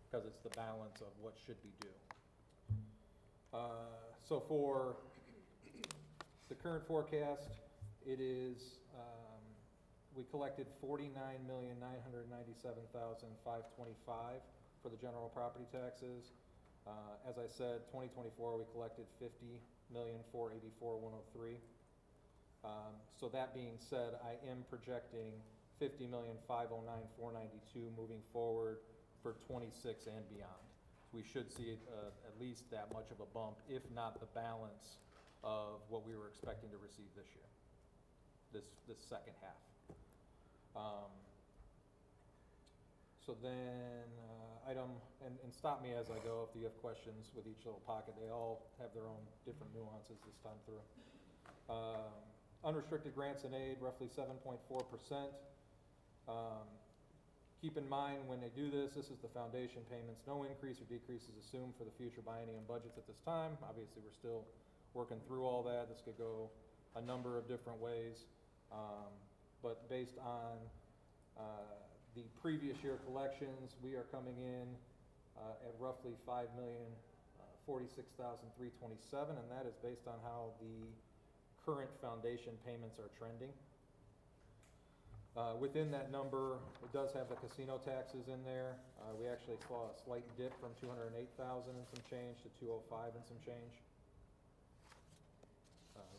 Speaker 1: because it's the balance of what should be due. So for the current forecast, it is, we collected $49,997,525 for the general property taxes. As I said, 2024, we collected $50,484,103. So that being said, I am projecting $50,509,492 moving forward for 26 and beyond. We should see at least that much of a bump, if not the balance of what we were expecting to receive this year, this second half. So then, and stop me as I go if you have questions with each little pocket. They all have their own different nuances this time through. Unrestricted grants and aid, roughly 7.4%. Keep in mind when they do this is the foundation payments. No increase or decrease is assumed for the future biennium budgets at this time. Obviously, we're still working through all that. This could go a number of different ways. But based on the previous year collections, we are coming in at roughly $5,046,327, and that is based on how the current foundation payments are trending. Within that number, it does have the casino taxes in there. We actually saw a slight dip from 208,000 and some change to 205 and some change.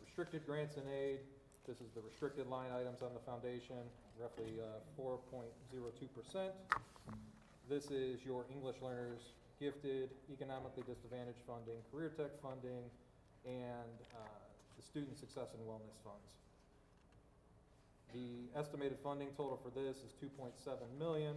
Speaker 1: Restricted grants and aid, this is the restricted line items on the foundation, roughly 4.02%. This is your English learners, gifted, economically disadvantaged funding, career tech funding, and the student success and wellness funds. The estimated funding total for this is $2.7 million,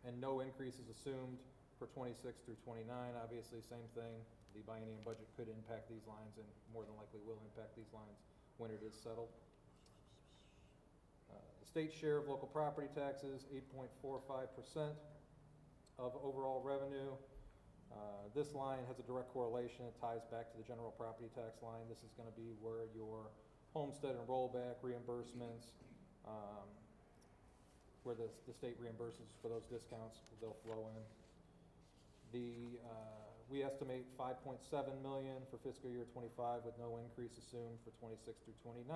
Speaker 1: and no increase is assumed for 26 through 29. Obviously, same thing. The biennium budget could impact these lines, and more than likely will impact these lines when it is settled. The state share of local property taxes, 8.45% of overall revenue. This line has a direct correlation, it ties back to the general property tax line. This is gonna be where your homestead and rollback reimbursements, where the state reimburses for those discounts, they'll flow in. We estimate 5.7 million for fiscal year '25 with no increase assumed for '26 through '29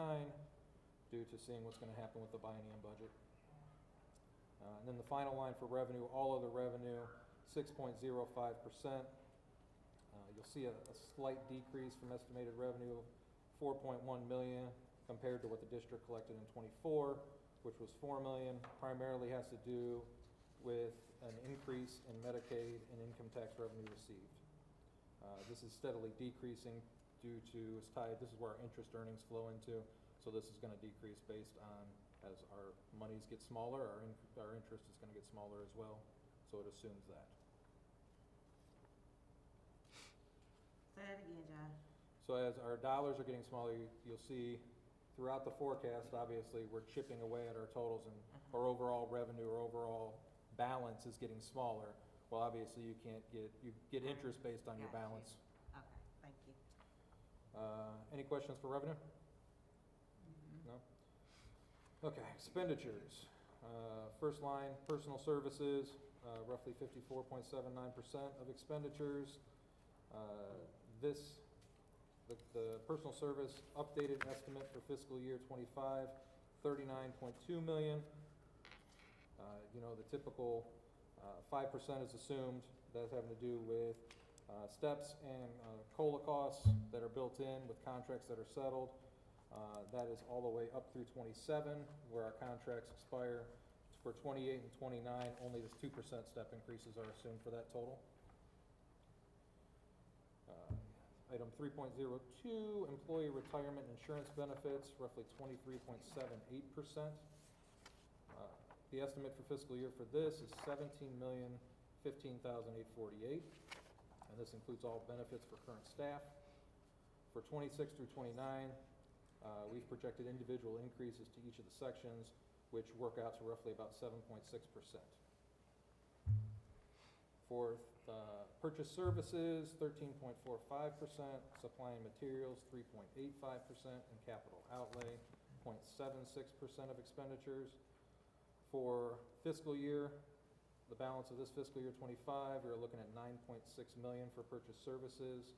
Speaker 1: due to seeing what's gonna happen with the biennium budget. And then the final line for revenue, all other revenue, 6.05%. You'll see a slight decrease from estimated revenue of 4.1 million compared to what the district collected in '24, which was 4 million. Primarily has to do with an increase in Medicaid and income tax revenue received. This is steadily decreasing due to, this is where our interest earnings flow into, so this is gonna decrease based on, as our monies get smaller, our interest is gonna get smaller as well, so it assumes that.
Speaker 3: Say that again, Josh.
Speaker 1: So as our dollars are getting smaller, you'll see throughout the forecast, obviously, we're chipping away at our totals and our overall revenue or overall balance is getting smaller. Well, obviously, you get interest based on your
Speaker 3: Got you.
Speaker 1: balance.
Speaker 3: Okay, thank you.
Speaker 1: Any questions for revenue? No? Okay, expenditures. First line, personal services, roughly 54.79% of expenditures. The personal service updated estimate for fiscal year '25, 39.2 million. You know, the typical 5% is assumed. That's having to do with steps and COLA costs that are built in with contracts that are settled. That is all the way up through '27, where our contracts expire. For '28 and '29, only this 2% step increases are assumed for that total. Item 3.02, employee retirement insurance benefits, roughly 23.78%. The estimate for fiscal year for this is $17,015,848, and this includes all benefits for current staff. For '26 through '29, we've projected individual increases to each of the sections, which work out to roughly about 7.6%. For purchase services, 13.45%, supply and materials, 3.85%, and capital outlay, 0.76% of expenditures. For fiscal year, the balance of this fiscal year '25, we're looking at 9.6 million for purchase services,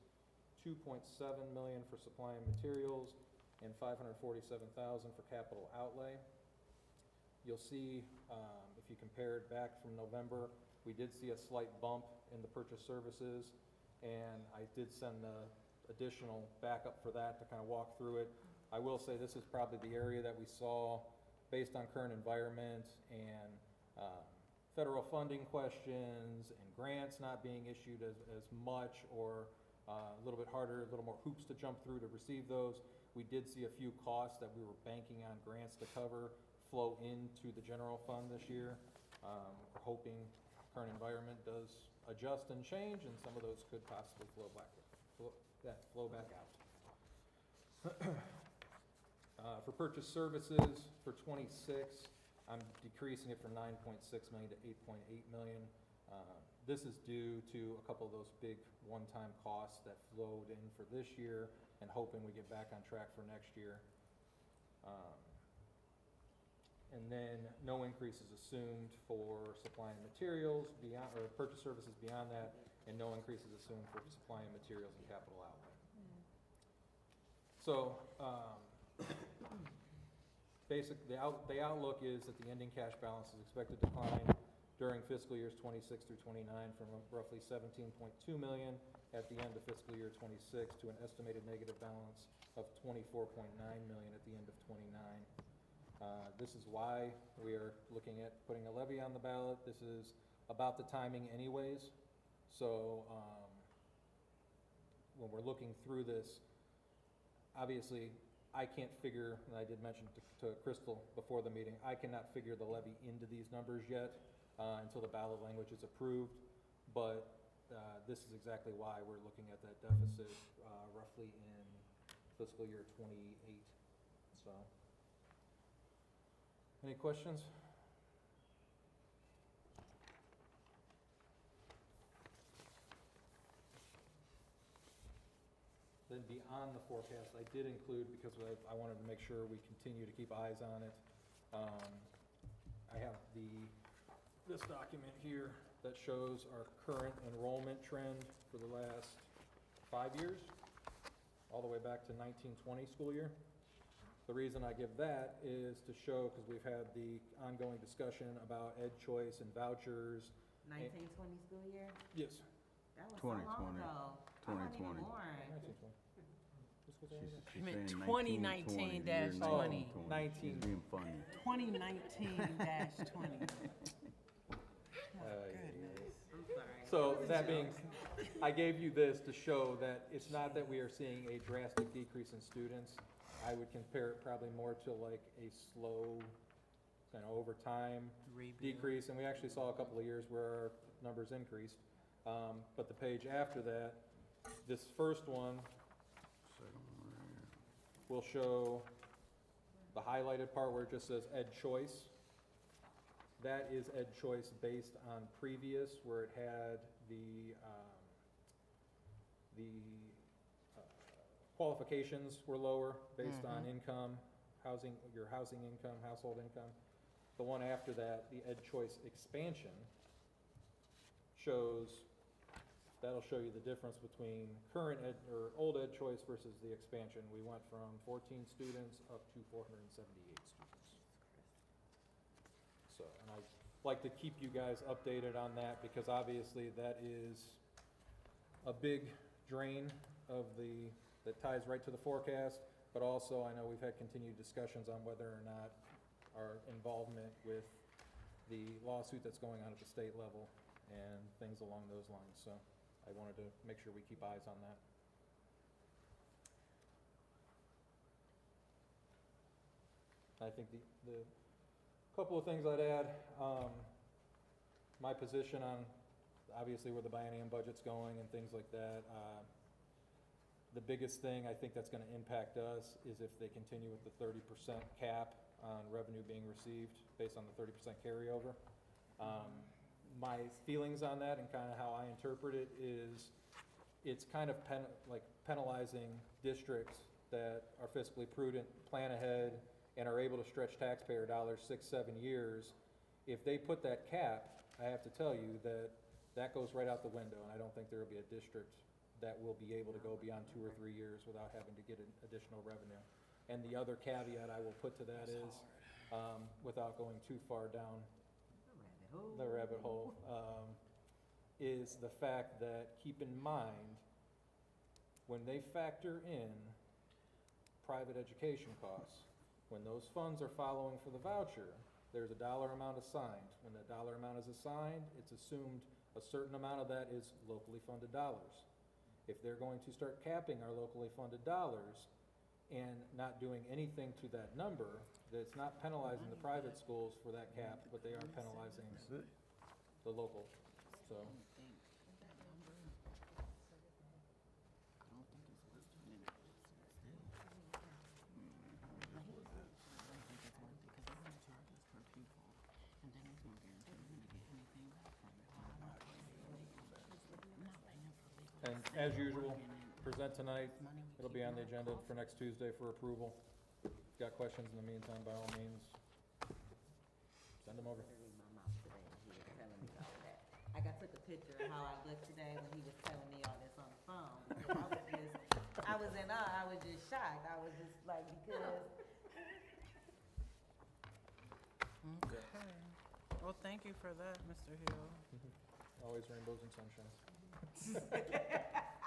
Speaker 1: 2.7 million for supply and materials, and 547,000 for capital outlay. You'll see, if you compare it back from November, we did see a slight bump in the purchase services, and I did send the additional backup for that to kind of walk through it. I will say this is probably the area that we saw, based on current environment and federal funding questions and grants not being issued as much, or a little bit harder, a little more hoops to jump through to receive those. We did see a few costs that we were banking on grants to cover flow into the general fund this year. We're hoping current environment does adjust and change, and some of those could possibly flow back out. For purchase services for '26, I'm decreasing it from 9.6 million to 8.8 million. This is due to a couple of those big one-time costs that flowed in for this year, and hoping we get back on track for next year. And then no increases assumed for supply and materials beyond, or purchase services beyond that, and no increases assumed for supply and materials and capital outlay. So, the outlook is that the ending cash balance is expected to decline during fiscal years '26 through '29 from roughly 17.2 million at the end of fiscal year '26 to an estimated negative balance of 24.9 million at the end of '29. This is why we are looking at putting a levy on the ballot. This is about the timing anyways. So when we're looking through this, obviously, I can't figure, and I did mention to Crystal before the meeting, I cannot figure the levy into these numbers yet until the ballot language is approved. But this is exactly why we're looking at that deficit roughly in fiscal year '28. So, any questions? then beyond the forecast, I did include, because I wanted to make sure we continue to keep eyes on it. I have this document here that shows our current enrollment trend for the last 5 years, all the way back to 1920 school year. The reason I give that is to show, because we've had the ongoing discussion about ed choice and vouchers.
Speaker 3: 1920 school year?
Speaker 1: Yes.
Speaker 3: That was so long
Speaker 4: 2020.
Speaker 3: ago. I wasn't even
Speaker 4: 2020.
Speaker 3: born.
Speaker 1: 1920. What's with that?
Speaker 4: She's
Speaker 5: meant
Speaker 4: saying
Speaker 5: 2019
Speaker 4: 1920.
Speaker 5: -20.
Speaker 1: Oh,
Speaker 4: She's
Speaker 1: 19.
Speaker 4: being funny.
Speaker 5: 2019-20. I'm sorry.
Speaker 1: So that being, I gave you this to show that it's not that we are seeing a drastic decrease in students. I would compare it probably more to like a slow, kind of over time
Speaker 5: Rebuild.
Speaker 1: decrease, and we actually saw a couple of years where our numbers increased. But the page after that, this first one will show the highlighted part where it just says ed choice. That is ed choice based on previous, where it had the qualifications were lower based on income, your housing income, household income. The one after that, the ed choice expansion, that'll show you the difference between current ed, or old ed choice versus the expansion. We went from 14 students up to 478 students. So, and I'd like to keep you guys updated on that, because obviously that is a big drain that ties right to the forecast, but also I know we've had continued discussions on whether or not our involvement with the lawsuit that's going on at the state level and things along those lines. So I wanted to make sure we keep eyes on that. I think the couple of things I'd add, my position on, obviously where the biennium budget's going and things like that. The biggest thing I think that's gonna impact us is if they continue with the 30% cap on revenue being received based on the 30% carryover. My feelings on that and kind of how I interpret it is, it's kind of penalizing districts that are fiscally prudent, plan ahead, and are able to stretch taxpayer dollars 6-7 years. If they put that cap, I have to tell you that goes right out the window, and I don't think there will be a district that will be able to go beyond 2 or 3 years without having to get an additional revenue. And the other caveat I will put to that is, without going too far down the rabbit hole, is the fact that, keep in mind, when they factor in private education costs, when those funds are following for the voucher, there's a dollar amount assigned. When that dollar amount is assigned, it's assumed a certain amount of that is locally funded dollars. If they're going to start capping our locally funded dollars and not doing anything to that number, that's not penalizing the private schools for that cap, but they are penalizing the local, so. And as usual, present tonight, it'll be on the agenda for next Tuesday for approval. Got questions in the meantime, by all means, send them over.
Speaker 3: Took a picture of how I looked today when he was telling me all this on the phone. Because I was in awe, I was just shocked. I was just like, because.
Speaker 5: Okay. Well, thank you for that, Mr. Hill.
Speaker 1: Always rainbows and sunshine.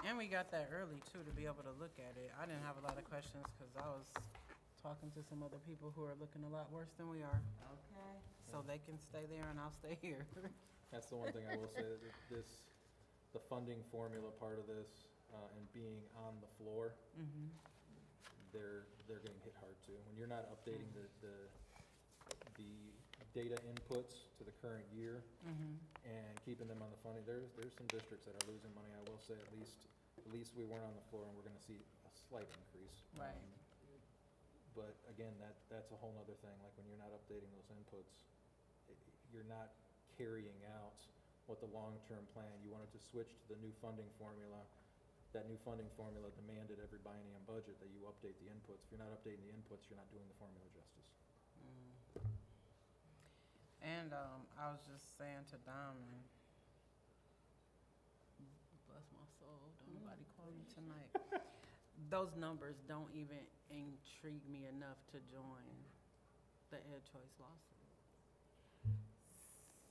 Speaker 5: And we got that early too, to be able to look at it. I didn't have a lot of questions because I was talking to some other people who are looking a lot worse than we are.
Speaker 3: Okay.
Speaker 5: So they can stay there and I'll stay here.
Speaker 1: That's the one thing I will say, that the funding formula part of this, and being on the floor,
Speaker 5: Mm-hmm.
Speaker 1: they're getting hit hard too. When you're not updating the data inputs to the current year
Speaker 5: Mm-hmm.
Speaker 1: and keeping them on the funding, there's some districts that are losing money. I will say at least we weren't on the floor, and we're gonna see a slight increase.
Speaker 5: Right.
Speaker 1: But again, that's a whole nother thing, like when you're not updating those inputs, you're not carrying out what the long-term plan, you wanted to switch to the new funding formula, that new funding formula demanded every biennium budget that you update the inputs. If you're not updating the inputs, you're not doing the formula justice.
Speaker 5: And I was just saying to Diamond, bless my soul, don't nobody call me tonight. Those numbers don't even intrigue me enough to join the Ed Choice lawsuit.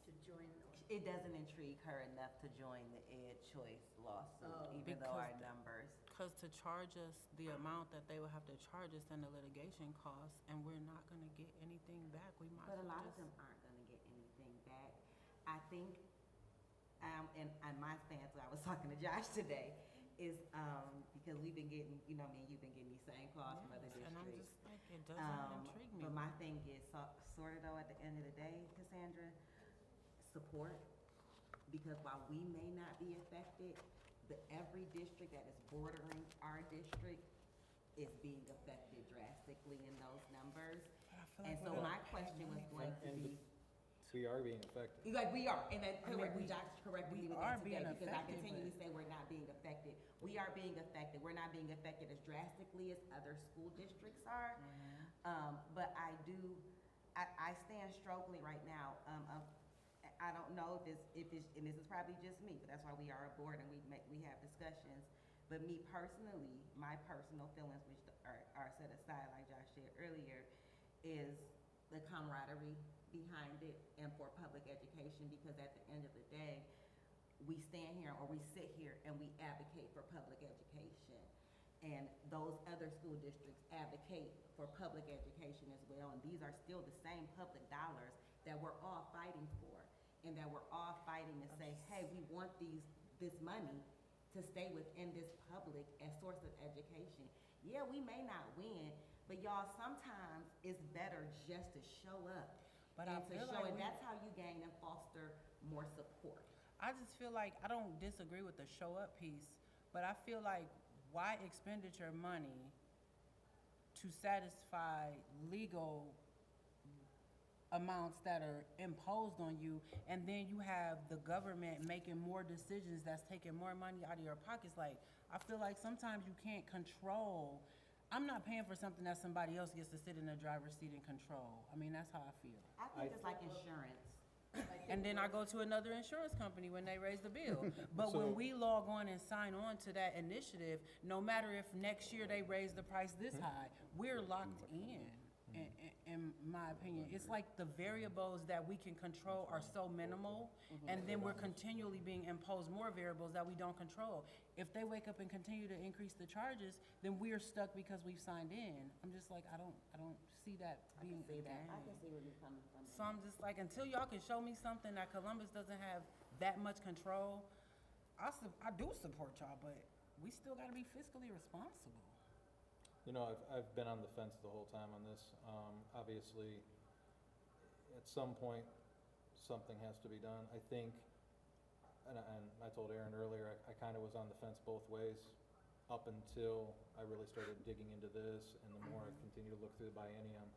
Speaker 2: To join,
Speaker 3: It doesn't intrigue her enough to join the Ed Choice lawsuit,
Speaker 2: Oh.
Speaker 3: even though our
Speaker 5: Because
Speaker 3: numbers.
Speaker 5: Because to charge us the amount that they would have to charge us and the litigation costs, and we're not gonna get anything back, we might
Speaker 3: But
Speaker 5: as
Speaker 3: a
Speaker 5: well
Speaker 3: lot of
Speaker 5: just.
Speaker 3: them aren't gonna get anything back. I think, and my stance, I was talking to Josh today, is, because we've been getting, you know, me and you've been getting these same calls from other
Speaker 5: Yes, and I'm
Speaker 3: districts.
Speaker 5: just like, it doesn't intrigue me.
Speaker 3: But my thing is, sort of though, at the end of the day, Cassandra, support, because while we may not be affected, every district that is bordering our district is being affected drastically in those numbers.
Speaker 5: But I feel
Speaker 3: And
Speaker 5: like
Speaker 3: so
Speaker 5: we're
Speaker 3: my
Speaker 5: not
Speaker 3: question was
Speaker 5: paying
Speaker 3: going to
Speaker 1: And
Speaker 3: be,
Speaker 1: We are being affected.
Speaker 3: like, we are, and that,
Speaker 5: I mean,
Speaker 3: correct,
Speaker 5: we-
Speaker 3: Josh corrected
Speaker 5: we
Speaker 3: me with
Speaker 5: are
Speaker 3: that today,
Speaker 5: being
Speaker 3: because I
Speaker 5: affected,
Speaker 3: continue to
Speaker 5: but-
Speaker 3: say we're not being affected. We are being affected, we're not being affected as drastically as other school districts are. But I do, I stand strongly right now, I don't know if it's, and this is probably just me, but that's why we are a board and we have discussions. But me personally, my personal feelings, which are set aside, like Josh said earlier, is the camaraderie behind it and for public education, because at the end of the day, we stand here or we sit here and we advocate for public education. And those other school districts advocate for public education as well. And these are still the same public dollars that we're all fighting for. And that we're all fighting to say, hey, we want this money to stay within this public as source of education. Yeah, we may not win, but y'all, sometimes it's better just to show up.
Speaker 5: But I
Speaker 3: and to
Speaker 5: feel
Speaker 3: show,
Speaker 5: like
Speaker 3: and that's how you gain and foster more support.
Speaker 5: I just feel like, I don't disagree with the show up piece, but I feel like, why expenditure money to satisfy legal amounts that are imposed on you, and then you have the government making more decisions that's taking more money out of your pockets? Like, I feel like sometimes you can't control. I'm not paying for something that somebody else gets to sit in the driver's seat and control. I mean, that's how I feel.
Speaker 3: I think it's like insurance.
Speaker 5: And then I go to another insurance company when they raise the bill. But
Speaker 1: So-
Speaker 5: when we log on and sign on to that initiative, no matter if next year they raise the price this high, we're locked in my opinion. It's like the variables that we can control are so minimal, and then we're continually being imposed more variables that we don't control. If they wake up and continue to increase the charges, then we're stuck because we've signed in. I'm just like, I don't see that
Speaker 3: I can
Speaker 5: being
Speaker 3: see
Speaker 5: a
Speaker 3: that. I
Speaker 5: gain.
Speaker 3: can see where you're coming from.
Speaker 5: So I'm just like, until y'all can show me something that Columbus doesn't have that much control, I do support y'all, but we still gotta be fiscally responsible.
Speaker 1: You know, I've been on the fence the whole time on this. Obviously, at some point, something has to be done. I think, and I told Aaron earlier, I kind of was on the fence both ways up until I really started digging into this, and the more I continue to look through the biennium.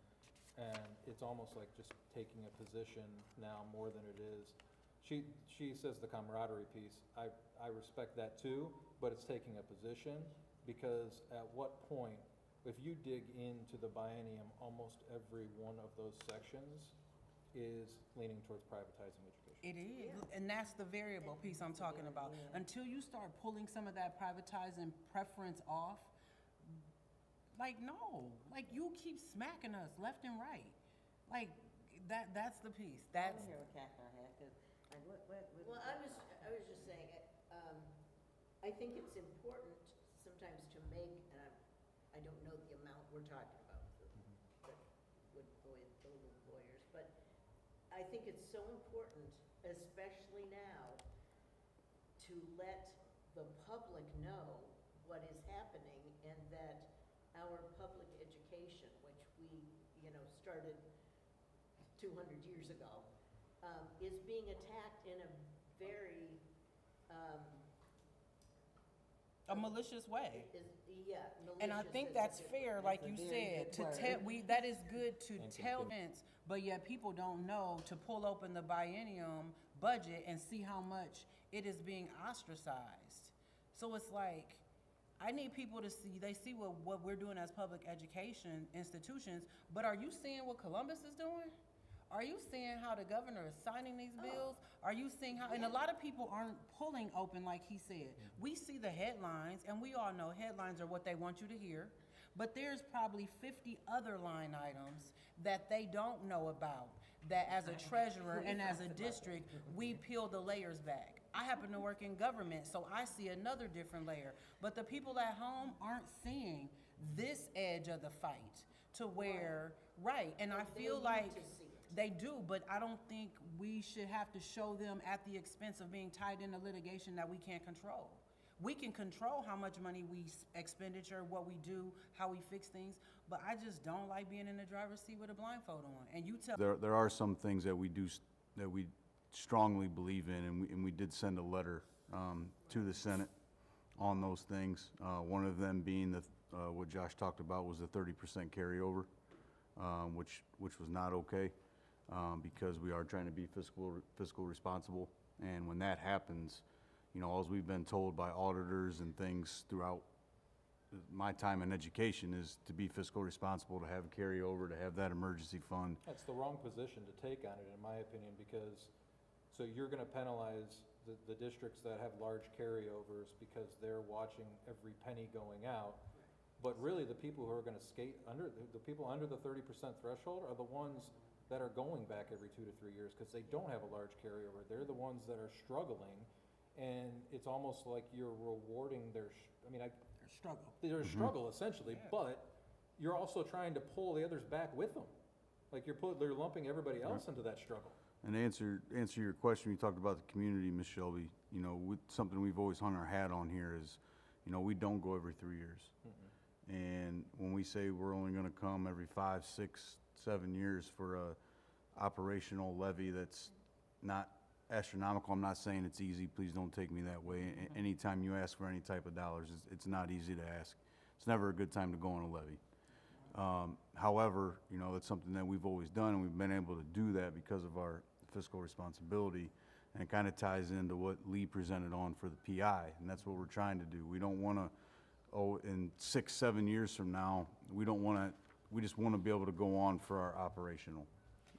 Speaker 1: And it's almost like just taking a position now more than it is. She says the camaraderie piece. I respect that too, but it's taking a position, because at what point, if you dig into the biennium, almost every one of those sections is leaning towards privatizing education.
Speaker 5: It is, and that's the variable piece I'm talking about. Until you start pulling some of that privatizing preference off, like, no, like, you keep smacking us left and right. Like, that's the piece,
Speaker 3: I
Speaker 5: that's,
Speaker 3: don't hear what Catherine had, because, like, what?
Speaker 2: well, I was just saying, I think it's important sometimes to make, and I don't know the amount we're talking about, but with lawyers, but I think it's so important, especially now, to let the public know what is happening, and that our public education, which we, started 200 years ago, is being attacked in a very,
Speaker 5: a malicious way.
Speaker 2: malicious.
Speaker 5: And I think
Speaker 2: is a
Speaker 5: that's
Speaker 2: different-
Speaker 5: fair, like
Speaker 3: That's a
Speaker 5: you
Speaker 3: very
Speaker 5: said,
Speaker 3: good
Speaker 5: to
Speaker 3: word.
Speaker 5: tell, that is good to
Speaker 1: And
Speaker 5: tell
Speaker 1: continue.
Speaker 5: events, but yet people don't know to pull open the biennium budget and see how much it is being ostracized. So it's like, I need people to see, they see what we're doing as public education institutions, but are you seeing what Columbus is doing? Are you seeing how the governor is signing these bills? Are you seeing how, and a lot of people aren't pulling open like he said. We see the headlines, and we all know headlines are what they want you to hear, but there's probably 50 other line items that they don't know about, that as a treasurer and as a district, we peel the layers back. I happen to work in government, so I see another different layer. But the people at home aren't seeing this edge of the fight to where, right, and I
Speaker 2: They
Speaker 5: feel
Speaker 2: need
Speaker 5: like
Speaker 2: to see it.
Speaker 5: they do, but I don't think we should have to show them at the expense of being tied into litigation that we can't control. We can control how much money we expenditure, what we do, how we fix things, but I just don't like being in the driver's seat with a blindfold on. And you tell
Speaker 4: There are some things that we do, that we strongly believe in, and we did send a letter to the Senate on those things. One of them being what Josh talked about was the 30% carryover, which was not okay, because we are trying to be fiscal responsible. And when that happens, you know, all we've been told by auditors and things throughout my time in education is to be fiscal responsible, to have a carryover, to have that emergency fund.
Speaker 1: That's the wrong position to take on it, in my opinion, because, so you're gonna penalize the districts that have large carryovers because they're watching every penny going out. But really, the people who are gonna skate under, the people under the 30% threshold are the ones that are going back every 2 to 3 years, because they don't have a large carryover. They're the ones that are struggling, and it's almost like you're rewarding their,
Speaker 5: struggle.
Speaker 1: their struggle essentially, but you're also trying to pull the others back with them. Like they're lumping everybody else into that struggle.
Speaker 4: And to answer your question, you talked about the community, Ms. Shelby, you know, something we've always hung our hat on here is, you know, we don't go every 3 years. And when we say we're only gonna come every 5, 6, 7 years for a operational levy that's not astronomical, I'm not saying it's easy, please don't take me that way. Anytime you ask for any type of dollars, it's not easy to ask. It's never a good time to go on a levy. However, you know, it's something that we've always done, and we've been able to do that because of our fiscal responsibility. And it kind of ties into what Lee presented on for the PI, and that's what we're trying to do. We don't want to, in 6, 7 years from now, we just want to be able to go on for our operational.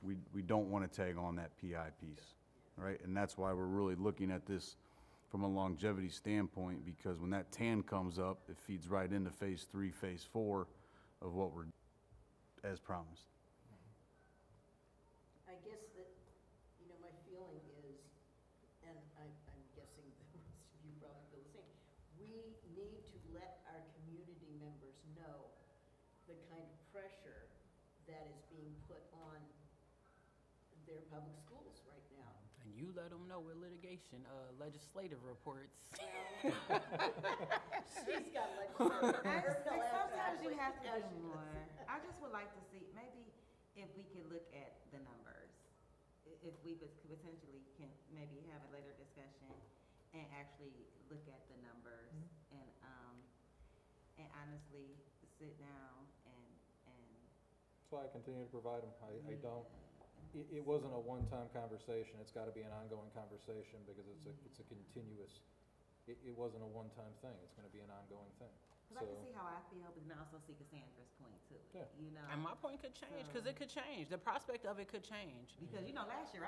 Speaker 4: We don't want to tag on that PI piece, right? And that's why we're really looking at this from a longevity standpoint, because when that TAN comes up, it feeds right into phase 3, phase 4 of what we're, as promised.
Speaker 2: I guess that, you know, my feeling is, and I'm guessing the rest of you probably feel the same, we need to let our community members know the kind of pressure that is being put on their public schools right now.
Speaker 5: And you let them know with litigation, legislative reports.
Speaker 2: She's got legislative.
Speaker 3: Sometimes you have to do more. I just would like to see, maybe if we could look at the numbers, if we potentially can maybe have a later discussion and actually look at the numbers and honestly sit down and.
Speaker 1: That's why I continue to provide them. I don't, it wasn't a one-time conversation. It's gotta be an ongoing conversation, because it's a continuous, it wasn't a one-time thing. It's gonna be an ongoing thing.
Speaker 3: Because I can see how I feel, but then I also see Cassandra's point too,
Speaker 1: Yeah.
Speaker 3: you know?
Speaker 5: And my point could change, because it could change. The prospect of it could change.
Speaker 3: Because, you know, last year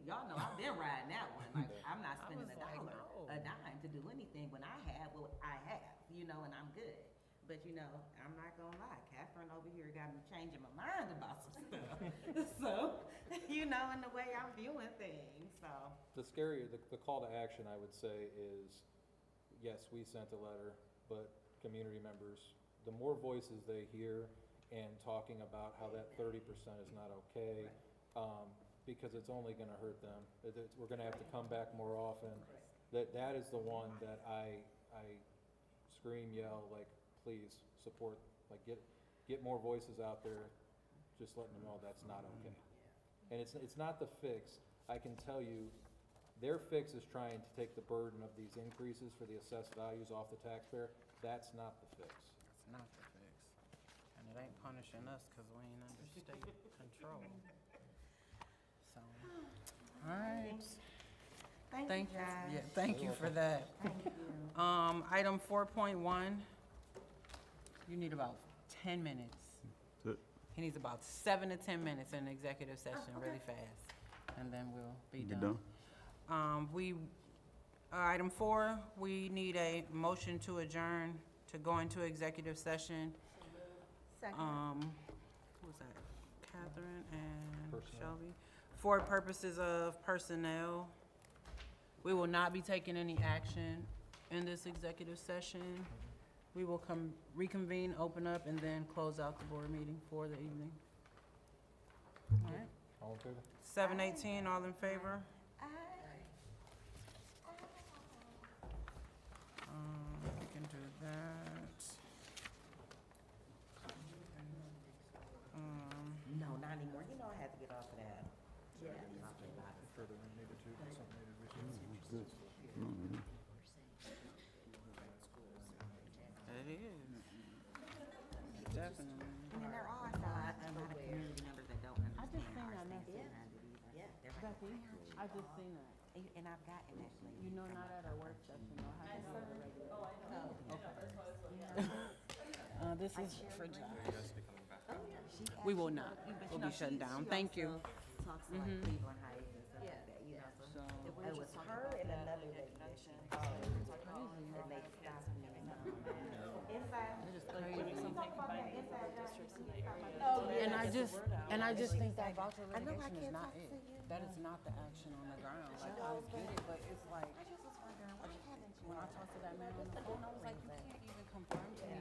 Speaker 3: y'all know I've been riding that one. Like, I'm not
Speaker 5: I
Speaker 3: spending
Speaker 5: was
Speaker 3: a
Speaker 5: like,
Speaker 3: dollar,
Speaker 5: no.
Speaker 3: a dime to do anything when I have what I have, you know, and I'm good. But, you know, I'm not gonna lie, Catherine over here got me changing my mind about some stuff. So, you know, in the way I'm viewing things, so.
Speaker 1: The call to action, I would say, is, yes, we sent a letter, but community members, the more voices they hear and talking about how that 30% is not okay, because it's only gonna hurt them. We're gonna have to come back more often. That is the one that I scream, yell, like, please support, like, get more voices out there, just letting them know that's not okay. And it's not the fix. I can tell you, their fix is trying to take the burden of these increases for the assessed values off the taxpayer. That's not the fix.
Speaker 5: It's not the fix. And it ain't punishing us because we ain't under state control. So, all right.
Speaker 3: Thank you, guys.
Speaker 5: Yeah, thank you for that.
Speaker 3: Thank you.
Speaker 5: Item 4.1, you need about 10 minutes.
Speaker 4: That's it.
Speaker 5: He needs about 7 to 10 minutes in executive session, really fast, and then we'll be
Speaker 4: You
Speaker 5: done. Item 4, we need a motion to adjourn to go into executive session.
Speaker 7: Second.
Speaker 5: Who was that? Catherine and
Speaker 1: Personnel.
Speaker 5: Shelby. For purposes of personnel, we will not be taking any action in this executive session. We will reconvene, open up, and then close out the board meeting for the evening. All right,
Speaker 1: All in favor?
Speaker 5: 7:18, all in favor? We can do that.
Speaker 3: No, not anymore. You know I had to get off of that.
Speaker 2: Yeah.
Speaker 1: Further than needed to, something needed
Speaker 5: It is. Definitely.
Speaker 3: I mean, there are some, a lot of community members that don't
Speaker 5: I just
Speaker 3: understand
Speaker 5: seen
Speaker 3: our
Speaker 5: that
Speaker 3: state
Speaker 5: message.
Speaker 3: behind it either.
Speaker 2: Yeah.
Speaker 3: They're like,
Speaker 5: Becky, I just seen that.
Speaker 3: and I've gotten that lately.
Speaker 5: You know, not at our work session, though. I have to go to regular. This is for Josh. We will not. We'll be shutting down. Thank you.
Speaker 3: Talks to like Cleveland Heights and stuff
Speaker 2: Yeah.
Speaker 3: like that, you know, so.
Speaker 5: So,
Speaker 3: It was her and another lady that she called, and they stopped me. Inside.
Speaker 5: it is crazy.
Speaker 7: Oh,
Speaker 5: And I just think that voucher
Speaker 3: I know I
Speaker 5: litigation is
Speaker 3: can't
Speaker 5: not
Speaker 3: talk
Speaker 5: it.
Speaker 3: to you.
Speaker 5: That is not the action on the ground. Like, I get it, but it's like,
Speaker 3: I just was wondering, what haven't you?
Speaker 5: when I talked to that man on the phone, I was like, you can't even confirm to me